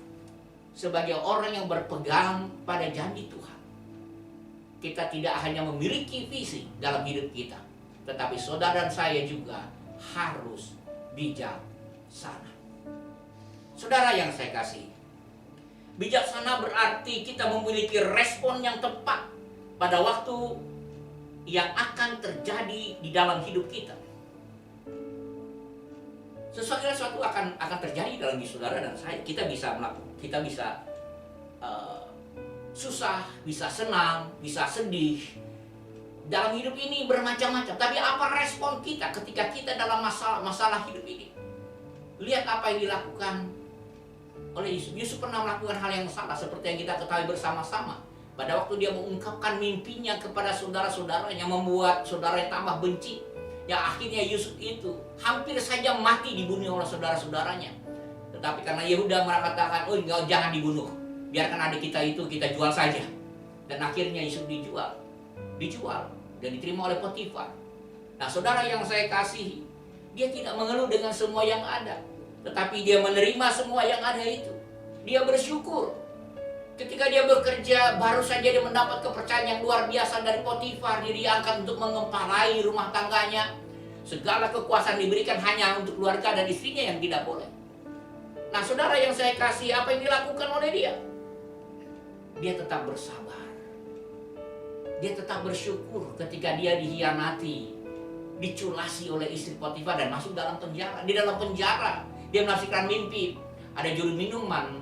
S3: sebagai orang yang berpegang pada janji Tuhan. Kita tidak hanya memiliki visi dalam hidup kita, tetapi saudara dan saya juga harus bijaksana. Saudara yang saya kasih, bijaksana berarti kita memiliki respon yang tepat pada waktu yang akan terjadi di dalam hidup kita. Sesuatu akan terjadi dalam hidup saudara dan saya. Kita bisa susah, bisa senang, bisa sedih. Dalam hidup ini bermacam-macam. Tapi apa respon kita ketika kita dalam masalah hidup ini? Lihat apa yang dilakukan oleh Yusuf. Yusuf pernah melakukan hal yang salah seperti yang kita ketahui bersama-sama. Pada waktu dia mengungkapkan mimpinya kepada saudara-saudaranya, membuat saudaranya tambah benci. Yang akhirnya Yusuf itu hampir saja mati dibunuh oleh saudara-saudaranya. Tetapi karena Yehuda mengatakan, oh jangan dibunuh, biarkan adik kita itu kita jual saja. Dan akhirnya Yusuf dijual dan diterima oleh Potifar. Nah saudara yang saya kasihi, dia tidak mengeluh dengan semua yang ada, tetapi dia menerima semua yang ada itu. Dia bersyukur. Ketika dia bekerja, baru saja dia mendapat kepercayaan yang luar biasa dari Potifar. Dia diangkat untuk mengepalai rumah tangganya. Segala kekuasaan diberikan hanya untuk keluarga dan istrinya yang tidak boleh. Nah saudara yang saya kasih, apa yang dilakukan oleh dia? Dia tetap bersabar. Dia tetap bersyukur ketika dia dihianati, diculasi oleh istri Potifar dan masuk dalam penjara. Di dalam penjara, dia menafsirkan mimpi. Ada juru minuman,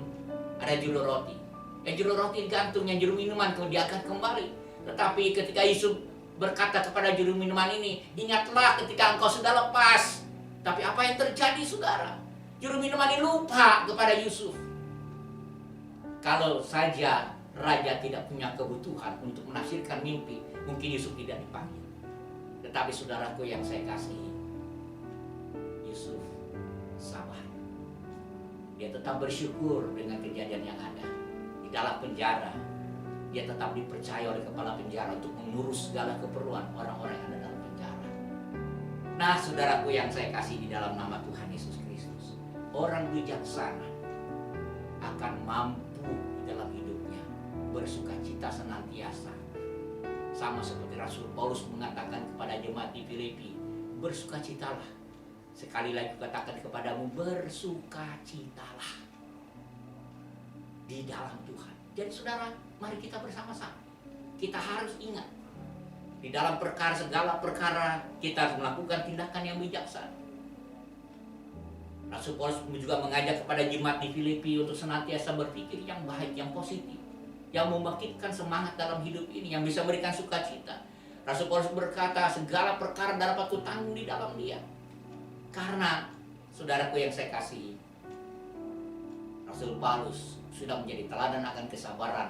S3: ada juru roti. Juru roti digantung, yang juru minuman kemudian diangkat kembali. Tetapi ketika Yusuf berkata kepada juru minuman ini, ingatlah ketika engkau sudah lepas. Tapi apa yang terjadi saudara? Juru minuman ini lupa kepada Yusuf. Kalau saja raja tidak punya kebutuhan untuk menafsirkan mimpi, mungkin Yusuf tidak dipanggil. Tetapi saudaraku yang saya kasihi, Yusuf sabar. Dia tetap bersyukur dengan kejadian yang ada. Dalam penjara, dia tetap dipercaya oleh kepala penjara untuk mengurus segala keperluan orang-orang yang ada dalam penjara. Nah, saudaraku yang saya kasih di dalam nama Tuhan Yesus Kristus, orang bijaksana akan mampu dalam hidupnya bersukacita senantiasa Sama seperti Rasul Paulus mengatakan kepada jemaat di Filipi, bersukacitalah. Sekali lagi katakan kepadamu, bersukacitalah di dalam Tuhan. Jadi saudara, mari kita bersama-sama. Kita harus ingat, di dalam segala perkara kita harus melakukan tindakan yang bijaksana. Rasul Paulus juga mengajak kepada jemaat di Filipi untuk senantiasa berpikir yang baik, yang positif, yang membangkitkan semangat dalam hidup ini, yang bisa memberikan sukacita. Rasul Paulus berkata, segala perkara dapat kutanggung di dalam Dia. Karena, saudaraku yang saya kasihi, Rasul Paulus sudah menjadi teladan akan kesabaran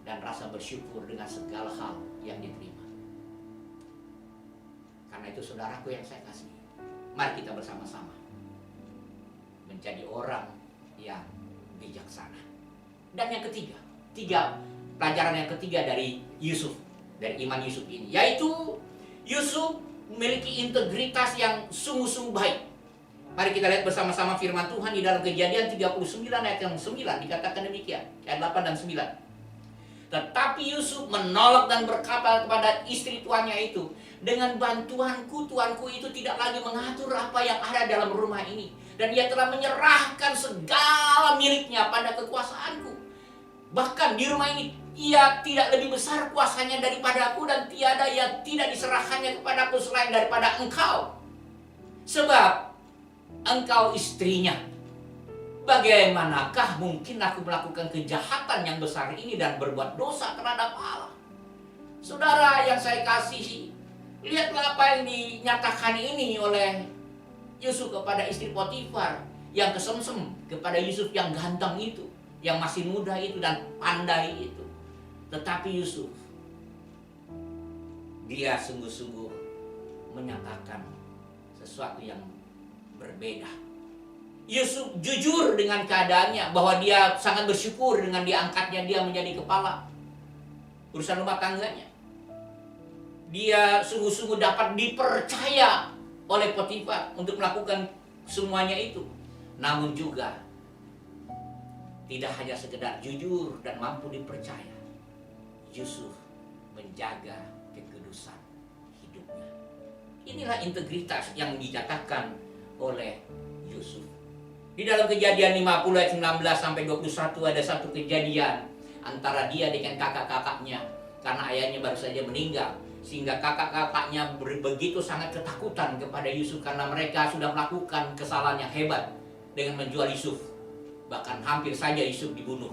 S3: dan rasa bersyukur dengan segala hal yang diterima. Karena itu saudaraku yang saya kasihi, mari kita bersama-sama menjadi orang yang bijaksana. Dan yang ketiga, pelajaran yang ketiga dari Yusuf, dari iman Yusuf ini, yaitu Yusuf memiliki integritas yang sungguh-sungguh baik. Mari kita lihat bersama-sama firman Tuhan di dalam Kejadian 39 ayat yang 9, dikatakan demikian, ayat 8 dan 9. Tetapi Yusuf menolak dan berkata kepada istri tuannya itu, dengan bantuanku, tuanku itu tidak lagi mengatur apa yang ada dalam rumah ini, dan ia telah menyerahkan segala miliknya pada kekuasaanku. Bahkan di rumah ini ia tidak lebih besar kuasanya daripadaku, dan tiada ia tidak diserahkannya kepadaku selain daripada engkau. Sebab engkau istrinya. Bagaimanakah mungkin aku melakukan kejahatan yang besar ini dan berbuat dosa terhadap Allah? Saudara yang saya kasihi, lihatlah apa yang dinyatakan ini oleh Yusuf kepada istri Potifar yang kesemsem kepada Yusuf yang ganteng itu, yang masih muda itu dan pandai itu. Tetapi Yusuf, dia sungguh-sungguh menyatakan sesuatu yang berbeda. Yusuf jujur dengan keadaannya, bahwa dia sangat bersyukur dengan diangkatnya dia menjadi kepala urusan rumah tangganya. Dia sungguh-sungguh dapat dipercaya oleh Potifar untuk melakukan semuanya itu. Namun juga tidak hanya sekedar jujur dan mampu dipercaya, Yusuf menjaga kekudusan hidupnya. Inilah integritas yang dinyatakan oleh Yusuf. Di dalam Kejadian 50 ayat 19 sampai 21 ada satu kejadian antara dia dengan kakak-kakaknya, karena ayahnya baru saja meninggal, sehingga kakak-kakaknya begitu sangat ketakutan kepada Yusuf karena mereka sudah melakukan kesalahan yang hebat dengan menjual Yusuf. Bahkan hampir saja Yusuf dibunuh.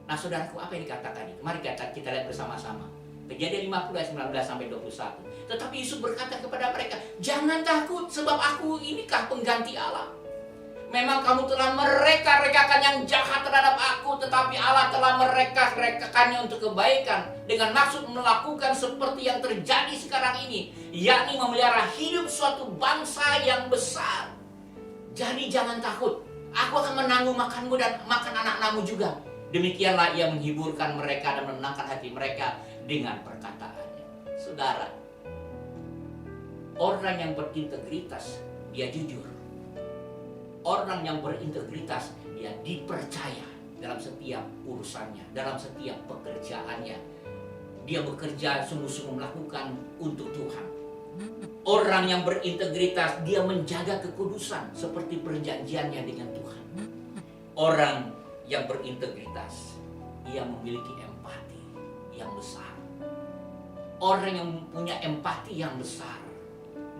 S3: Nah saudaraku, apa yang dikatakan itu? Mari kita lihat bersama-sama. Kejadian 50 ayat 19 sampai 21. Tetapi Yusuf berkata kepada mereka, jangan takut, sebab aku inikah pengganti Allah. Memang kamu telah mereka-rekakan yang jahat terhadap aku, tetapi Allah telah mereka-rekakannya untuk kebaikan, dengan maksud melakukan seperti yang terjadi sekarang ini, yakni memelihara hidup suatu bangsa yang besar. Jadi jangan takut, aku akan menanggung makanmu dan makan anak-anakmu juga. Demikianlah ia menghiburkan mereka dan menenangkan hati mereka dengan perkataannya. Saudara, orang yang berintegritas, dia jujur. Orang yang berintegritas, dia dipercaya dalam setiap urusannya, dalam setiap pekerjaannya. Dia bekerja sungguh-sungguh melakukan untuk Tuhan. Orang yang berintegritas, dia menjaga kekudusan seperti perjanjiannya dengan Tuhan. Orang yang berintegritas, ia memiliki empati yang besar. Orang yang punya empati yang besar,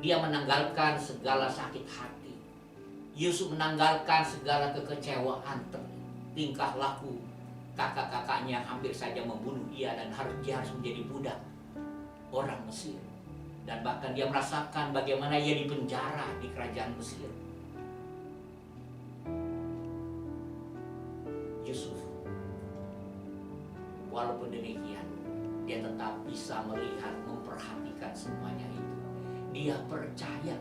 S3: dia menanggalkan segala sakit hati. Yusuf menanggalkan segala kekecewaan, tingkah laku kakak-kakaknya hampir saja membunuh dia dan dia harus menjadi budak orang Mesir. Dan bahkan dia merasakan bagaimana ia dipenjara di kerajaan Mesir. Yusuf, walaupun demikian, dia tetap bisa melihat, memperhatikan semuanya itu. Dia percaya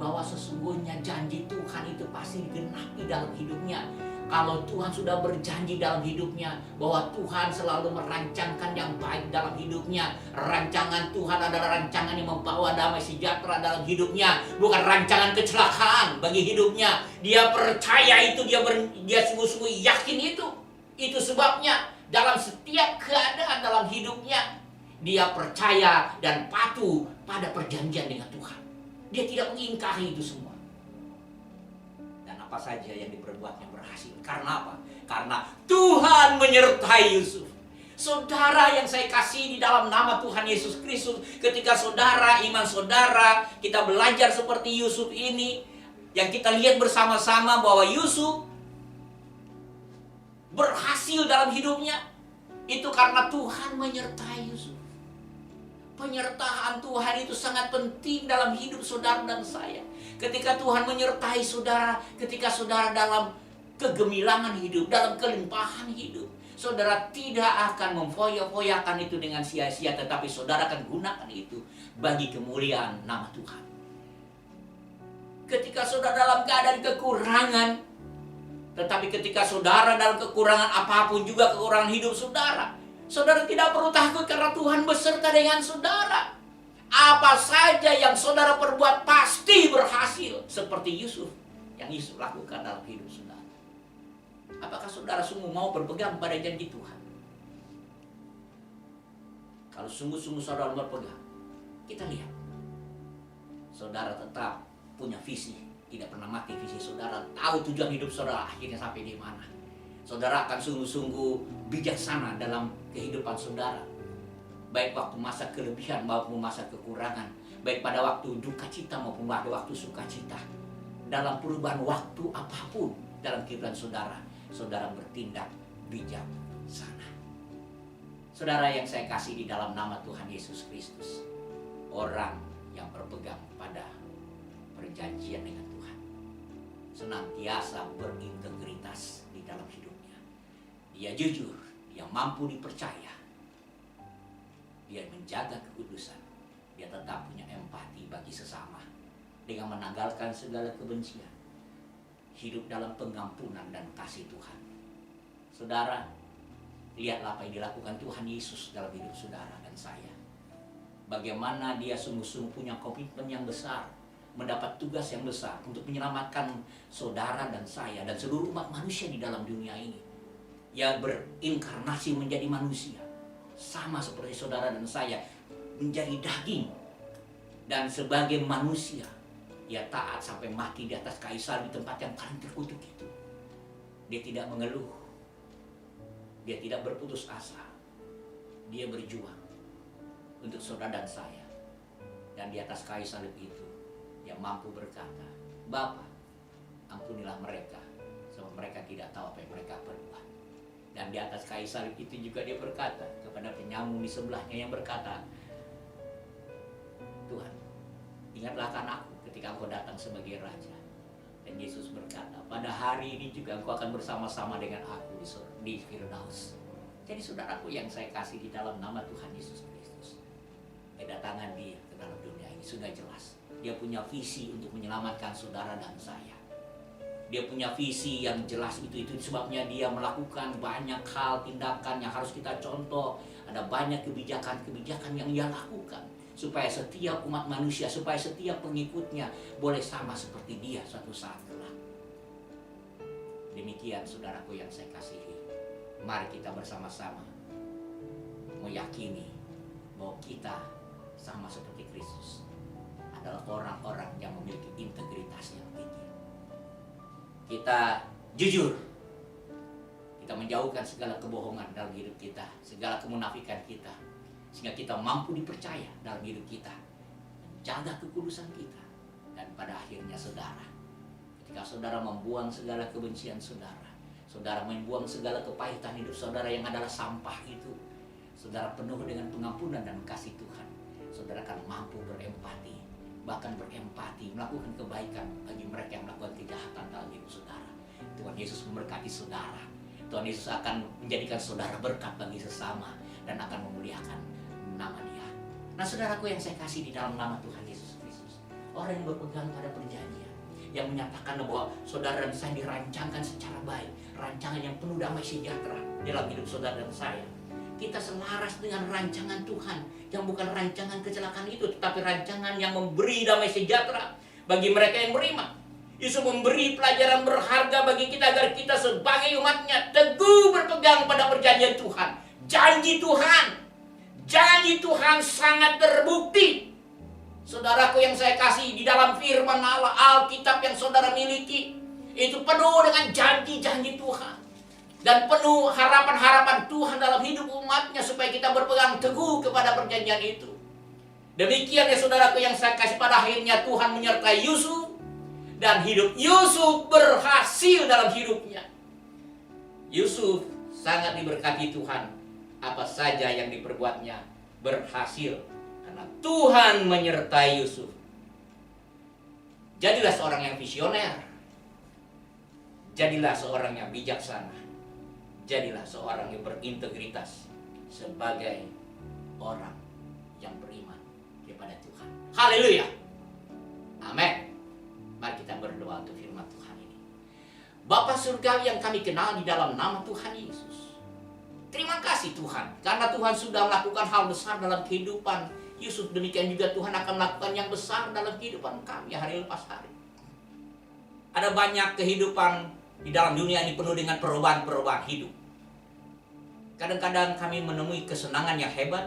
S3: bahwa sesungguhnya janji Tuhan itu pasti digenapi dalam hidupnya. Kalau Tuhan sudah berjanji dalam hidupnya bahwa Tuhan selalu merancangkan yang baik dalam hidupnya. Rancangan Tuhan adalah rancangan yang membawa damai sejahtera dalam hidupnya, bukan rancangan kecelakaan bagi hidupnya. Dia percaya itu, dia sungguh-sungguh yakin itu. Itu sebabnya dalam setiap keadaan dalam hidupnya, dia percaya dan patuh pada perjanjian dengan Tuhan. Dia tidak mengingkari itu semua. Dan apa saja yang diperbuatnya berhasil. Karena apa? Karena Tuhan menyertai Yusuf. Saudara yang saya kasih di dalam nama Tuhan Yesus Kristus, ketika saudara, iman saudara, kita belajar seperti Yusuf ini, yang kita lihat bersama-sama bahwa Yusuf berhasil dalam hidupnya, itu karena Tuhan menyertai Yusuf. Penyertaan Tuhan itu sangat penting dalam hidup saudara dan saya. Ketika Tuhan menyertai saudara, ketika saudara dalam kegemilangan hidup, dalam kelimpahan hidup, saudara tidak akan memfoya-foyakan itu dengan sia-sia, tetapi saudara akan gunakan itu bagi kemuliaan nama Tuhan. Ketika saudara dalam keadaan kekurangan, tetapi ketika saudara dalam kekurangan apapun, juga kekurangan hidup saudara, saudara tidak perlu takut karena Tuhan beserta dengan saudara. Apa saja yang saudara perbuat pasti berhasil, seperti Yusuf yang Yusuf lakukan dalam hidup saudara. Apakah saudara sungguh mau berpegang pada janji Tuhan? Kalau sungguh-sungguh saudara berpegang, kita lihat saudara tetap punya visi, tidak pernah mati visi saudara, tahu tujuan hidup saudara akhirnya sampai di mana. Saudara akan sungguh-sungguh bijaksana dalam kehidupan saudara, baik waktu masa kelebihan maupun masa kekurangan, baik pada waktu duka cita maupun pada waktu sukacita. Dalam perubahan waktu apapun dalam kehidupan saudara, saudara bertindak bijaksana. Saudara yang saya kasih di dalam nama Tuhan Yesus Kristus, orang yang berpegang pada perjanjian dengan Tuhan senantiasa berintegritas di dalam hidupnya. Dia jujur, dia mampu dipercaya, dia menjaga kekudusan, dia tetap punya empati bagi sesama dengan menanggalkan segala kebencian, hidup dalam pengampunan dan kasih Tuhan. Saudara, lihatlah apa yang dilakukan Tuhan Yesus dalam hidup saudara dan saya. Bagaimana dia sungguh-sungguh punya komitmen yang besar, mendapat tugas yang besar untuk menyelamatkan saudara dan saya dan seluruh umat manusia di dalam dunia ini. Ia berinkarnasi menjadi manusia, sama seperti saudara dan saya, menjadi daging. Dan sebagai manusia, ia taat sampai mati di atas kayu salib di tempat yang paling terkutuk itu. Dia tidak mengeluh, dia tidak berputus asa, dia berjuang untuk saudara dan saya. Dan di atas kayu salib itu, dia mampu berkata, "Bapa, ampunilah mereka, sebab mereka tidak tahu apa yang mereka perbuat." Dan di atas kayu salib itu juga dia berkata kepada penyamun di sebelahnya yang berkata, "Tuhan, ingatlah akan aku ketika Engkau datang sebagai Raja." Dan Yesus berkata, "Pada hari ini juga Engkau akan bersama-sama dengan aku di Firdaus." Jadi saudaraku yang saya kasih di dalam nama Tuhan Yesus Kristus, kedatangan dia ke dalam dunia ini sudah jelas. Dia punya visi untuk menyelamatkan saudara dan saya. Dia punya visi yang jelas, itu sebabnya dia melakukan banyak hal, tindakan yang harus kita contoh. Ada banyak kebijakan-kebijakan yang dia lakukan supaya setiap umat manusia, supaya setiap pengikutnya boleh sama seperti dia suatu saat kelak. Demikian saudaraku yang saya kasihi, mari kita bersama-sama meyakini bahwa kita sama seperti Kristus adalah orang-orang yang memiliki integritas yang tinggi. Kita jujur, kita menjauhkan segala kebohongan dalam hidup kita, segala kemunafikan kita, sehingga kita mampu dipercaya dalam hidup kita, menjaga kekudusan kita. Dan pada akhirnya saudara, ketika saudara membuang segala kebencian saudara, saudara membuang segala kepahitan hidup saudara yang adalah sampah itu, saudara penuh dengan pengampunan dan kasih Tuhan, saudara akan mampu berempati, bahkan berempati, melakukan kebaikan bagi mereka yang melakukan kejahatan dalam hidup saudara. Tuhan Yesus memberkati saudara. Tuhan Yesus akan menjadikan saudara berkat bagi sesama dan akan memuliakan nama Dia. Nah, saudaraku yang saya kasih di dalam nama Tuhan Yesus Kristus, orang yang berpegang pada perjanjian, yang menyatakan bahwa saudara dan saya dirancangkan secara baik, rancangan yang penuh damai sejahtera dalam hidup saudara dan saya. Kita selaras dengan rancangan Tuhan yang bukan rancangan kecelakaan itu, tetapi rancangan yang memberi damai sejahtera bagi mereka yang beriman. Yesus memberi pelajaran berharga bagi kita agar kita sebagai umatnya teguh berpegang pada perjanjian Tuhan. Janji Tuhan sangat terbukti. Saudaraku yang saya kasih, di dalam firman Allah, Alkitab yang saudara miliki, itu penuh dengan janji-janji Tuhan. Dan penuh harapan-harapan Tuhan dalam hidup umatnya supaya kita berpegang teguh kepada perjanjian itu. Demikian ya saudaraku yang saya kasih, pada akhirnya Tuhan menyertai Yusuf. Dan hidup Yusuf berhasil dalam hidupnya. Yusuf sangat diberkati Tuhan. Apa saja yang diperbuatnya berhasil. Karena Tuhan menyertai Yusuf. Jadilah seorang yang visioner. Jadilah seorang yang bijaksana. Jadilah seorang yang berintegritas. Sebagai orang yang beriman kepada Tuhan. Haleluya. Amin. Mari kita berdoa untuk firman Tuhan ini. Bapa surgawi yang kami kenal di dalam nama Tuhan Yesus. Terima kasih Tuhan, karena Tuhan sudah melakukan hal besar dalam kehidupan Yusuf. Demikian juga Tuhan akan melakukan yang besar dalam kehidupan kami hari lepas hari. Ada banyak kehidupan di dalam dunia ini penuh dengan perubahan-perubahan hidup. Kadang-kadang kami menemui kesenangan yang hebat,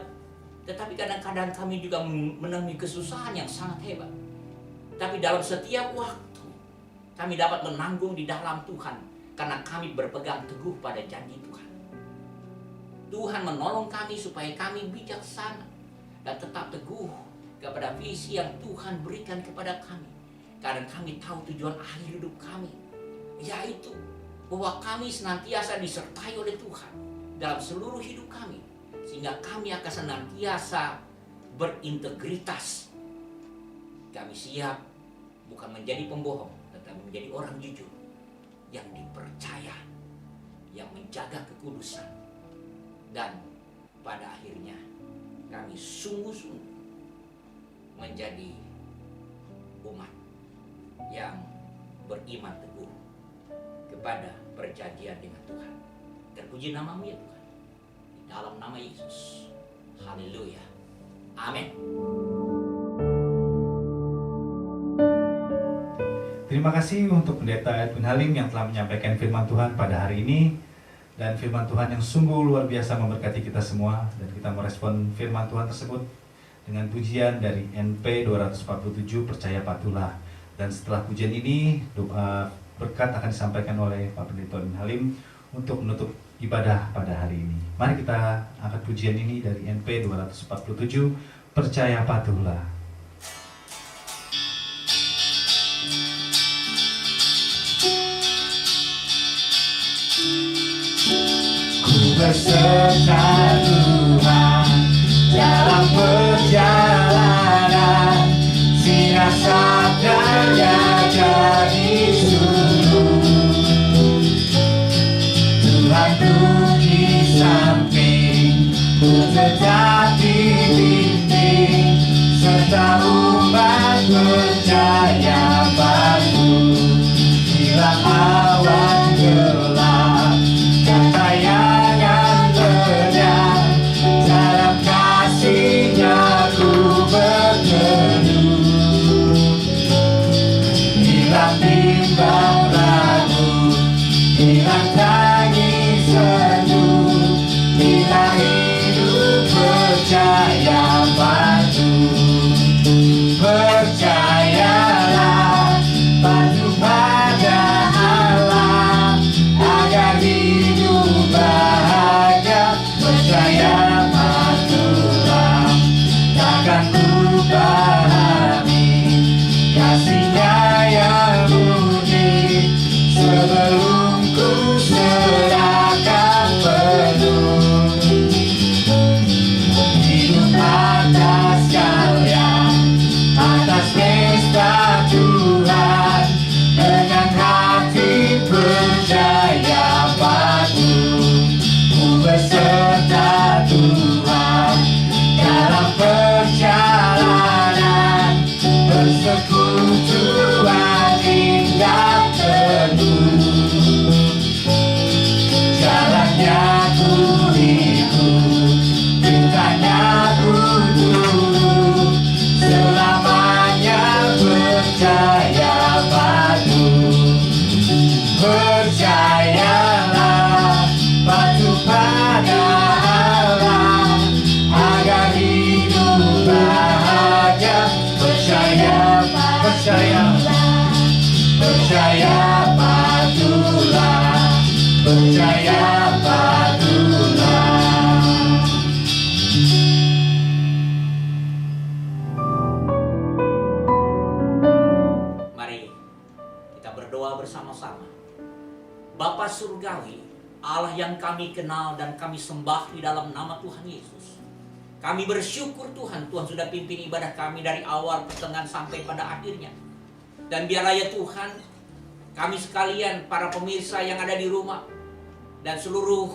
S3: tetapi kadang-kadang kami juga menemui kesusahan yang sangat hebat. Tapi dalam setiap waktu kami dapat menanggung di dalam Tuhan karena kami berpegang teguh pada janji Tuhan. Tuhan menolong kami supaya kami bijaksana dan tetap teguh kepada visi yang Tuhan berikan kepada kami. Karena kami tahu tujuan akhir hidup kami, yaitu bahwa kami senantiasa disertai oleh Tuhan dalam seluruh hidup kami, sehingga kami akan senantiasa berintegritas. Kami siap bukan menjadi pembohong, tetapi menjadi orang jujur yang dipercaya, yang menjaga kekudusan. Dan pada akhirnya kami sungguh-sungguh menjadi umat yang beriman teguh kepada perjanjian dengan Tuhan. Terpuji namamu ya Tuhan, di dalam nama Yesus. Haleluya. Amin.
S2: Terima kasih untuk Pendeta Edwin Halim yang telah menyampaikan firman Tuhan pada hari ini. Dan firman Tuhan yang sungguh luar biasa memberkati kita semua. Dan kita merespon firman Tuhan tersebut dengan pujian dari NP 247, Percaya Patuhlah. Dan setelah pujian ini, doa berkat akan disampaikan oleh Pak Pendeta Edwin Halim untuk menutup ibadah pada hari ini. Mari kita angkat pujian ini dari NP 247, Percaya Patuhlah.
S4: Beserta Tuhan dalam perjalanan, sinar sabdanya jadi suluh. Tuhanku di samping, ku tetap dibimbing, serta umat percaya patuh. Bila awan gelap dan tayangan terjang, percaya patulah.
S3: Mari kita berdoa bersama-sama. Bapa Surgawi, Allah yang kami kenal dan kami sembah di dalam nama Tuhan Yesus. Kami bersyukur Tuhan, Tuhan sudah pimpin ibadah kami dari awal, pertengahan sampai pada akhirnya. Dan biarlah ya Tuhan, kami sekalian, para pemirsa yang ada di rumah, dan seluruh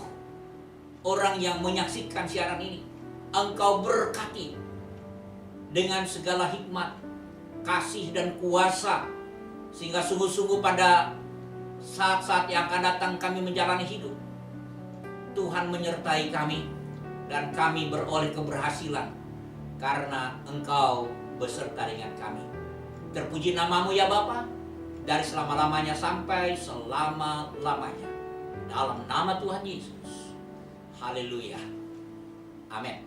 S3: orang yang menyaksikan siaran ini, Engkau berkati dengan segala hikmat, kasih dan kuasa, sehingga sungguh-sungguh pada saat-saat yang akan datang kami menjalani hidup, Tuhan menyertai kami dan kami beroleh keberhasilan karena Engkau beserta dengan kami. Terpuji namamu ya Bapa, dari selama-lamanya sampai selama-lamanya. Dalam nama Tuhan Yesus. Haleluya. Amin.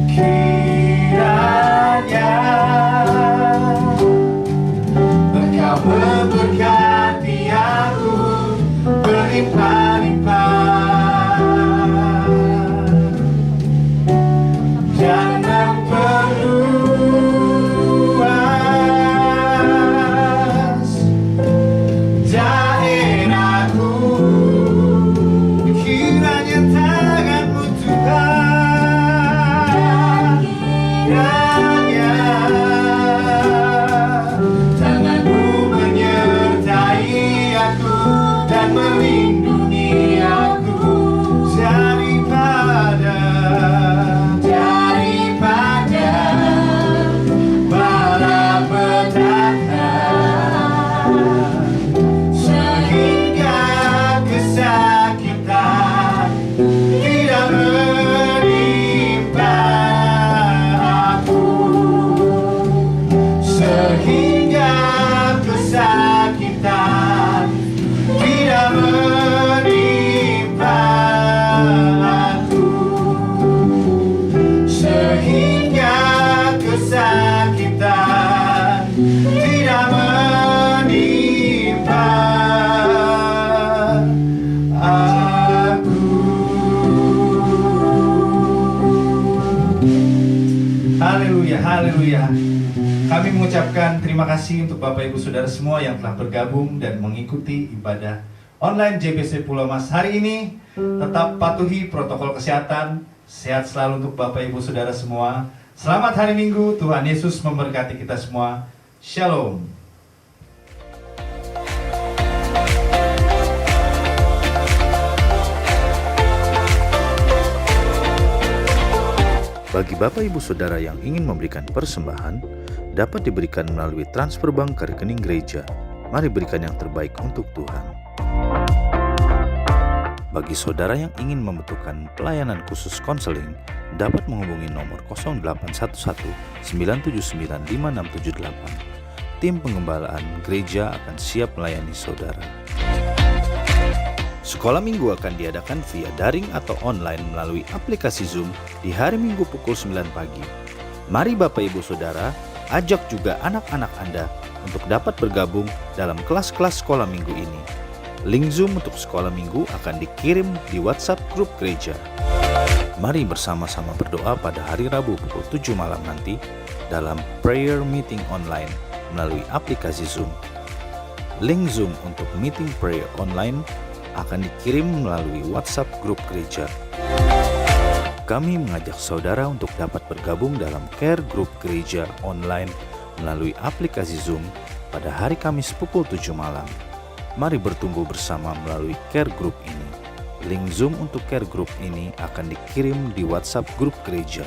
S4: Kiranya Engkau memberkati aku berlimpah-limpah dan memperluas daerahku. Kiranya tanganmu Tuhan, kiranya tanganmu menyertai aku dan melindungi aku daripada malapetaka, sehingga kesakitan tidak menimpa aku, sehingga kesakitan tidak menimpa aku, sehingga kesakitan tidak menimpa aku.
S2: Haleluya, haleluya. Kami mengucapkan terima kasih untuk Bapak Ibu Saudara semua yang telah bergabung dan mengikuti ibadah online JBC Pulau Mas hari ini. Tetap patuhi protokol kesehatan. Sehat selalu untuk Bapak Ibu Saudara semua. Selamat hari Minggu, Tuhan Yesus memberkati kita semua. Shalom.
S5: Bagi Bapak Ibu Saudara yang ingin memberikan persembahan, dapat diberikan melalui transfer bank ke rekening gereja. Mari berikan yang terbaik untuk Tuhan. Bagi saudara yang ingin membutuhkan pelayanan khusus konseling, dapat menghubungi nomor 0811 979 5678. Tim pengembalaan gereja akan siap melayani saudara. Sekolah minggu akan diadakan via daring atau online melalui aplikasi Zoom di hari Minggu pukul 9 pagi. Mari Bapak Ibu Saudara, ajak juga anak-anak Anda untuk dapat bergabung dalam kelas-kelas sekolah minggu ini. Link Zoom untuk sekolah minggu akan dikirim di WhatsApp grup gereja. Mari bersama-sama berdoa pada hari Rabu pukul 7 malam nanti dalam prayer meeting online melalui aplikasi Zoom. Link Zoom untuk meeting prayer online akan dikirim melalui WhatsApp grup gereja. Kami mengajak saudara untuk dapat bergabung dalam care group gereja online melalui aplikasi Zoom pada hari Kamis pukul 7 malam. Mari bertumbuh bersama melalui care group ini. Link Zoom untuk care group ini akan dikirim di WhatsApp grup gereja.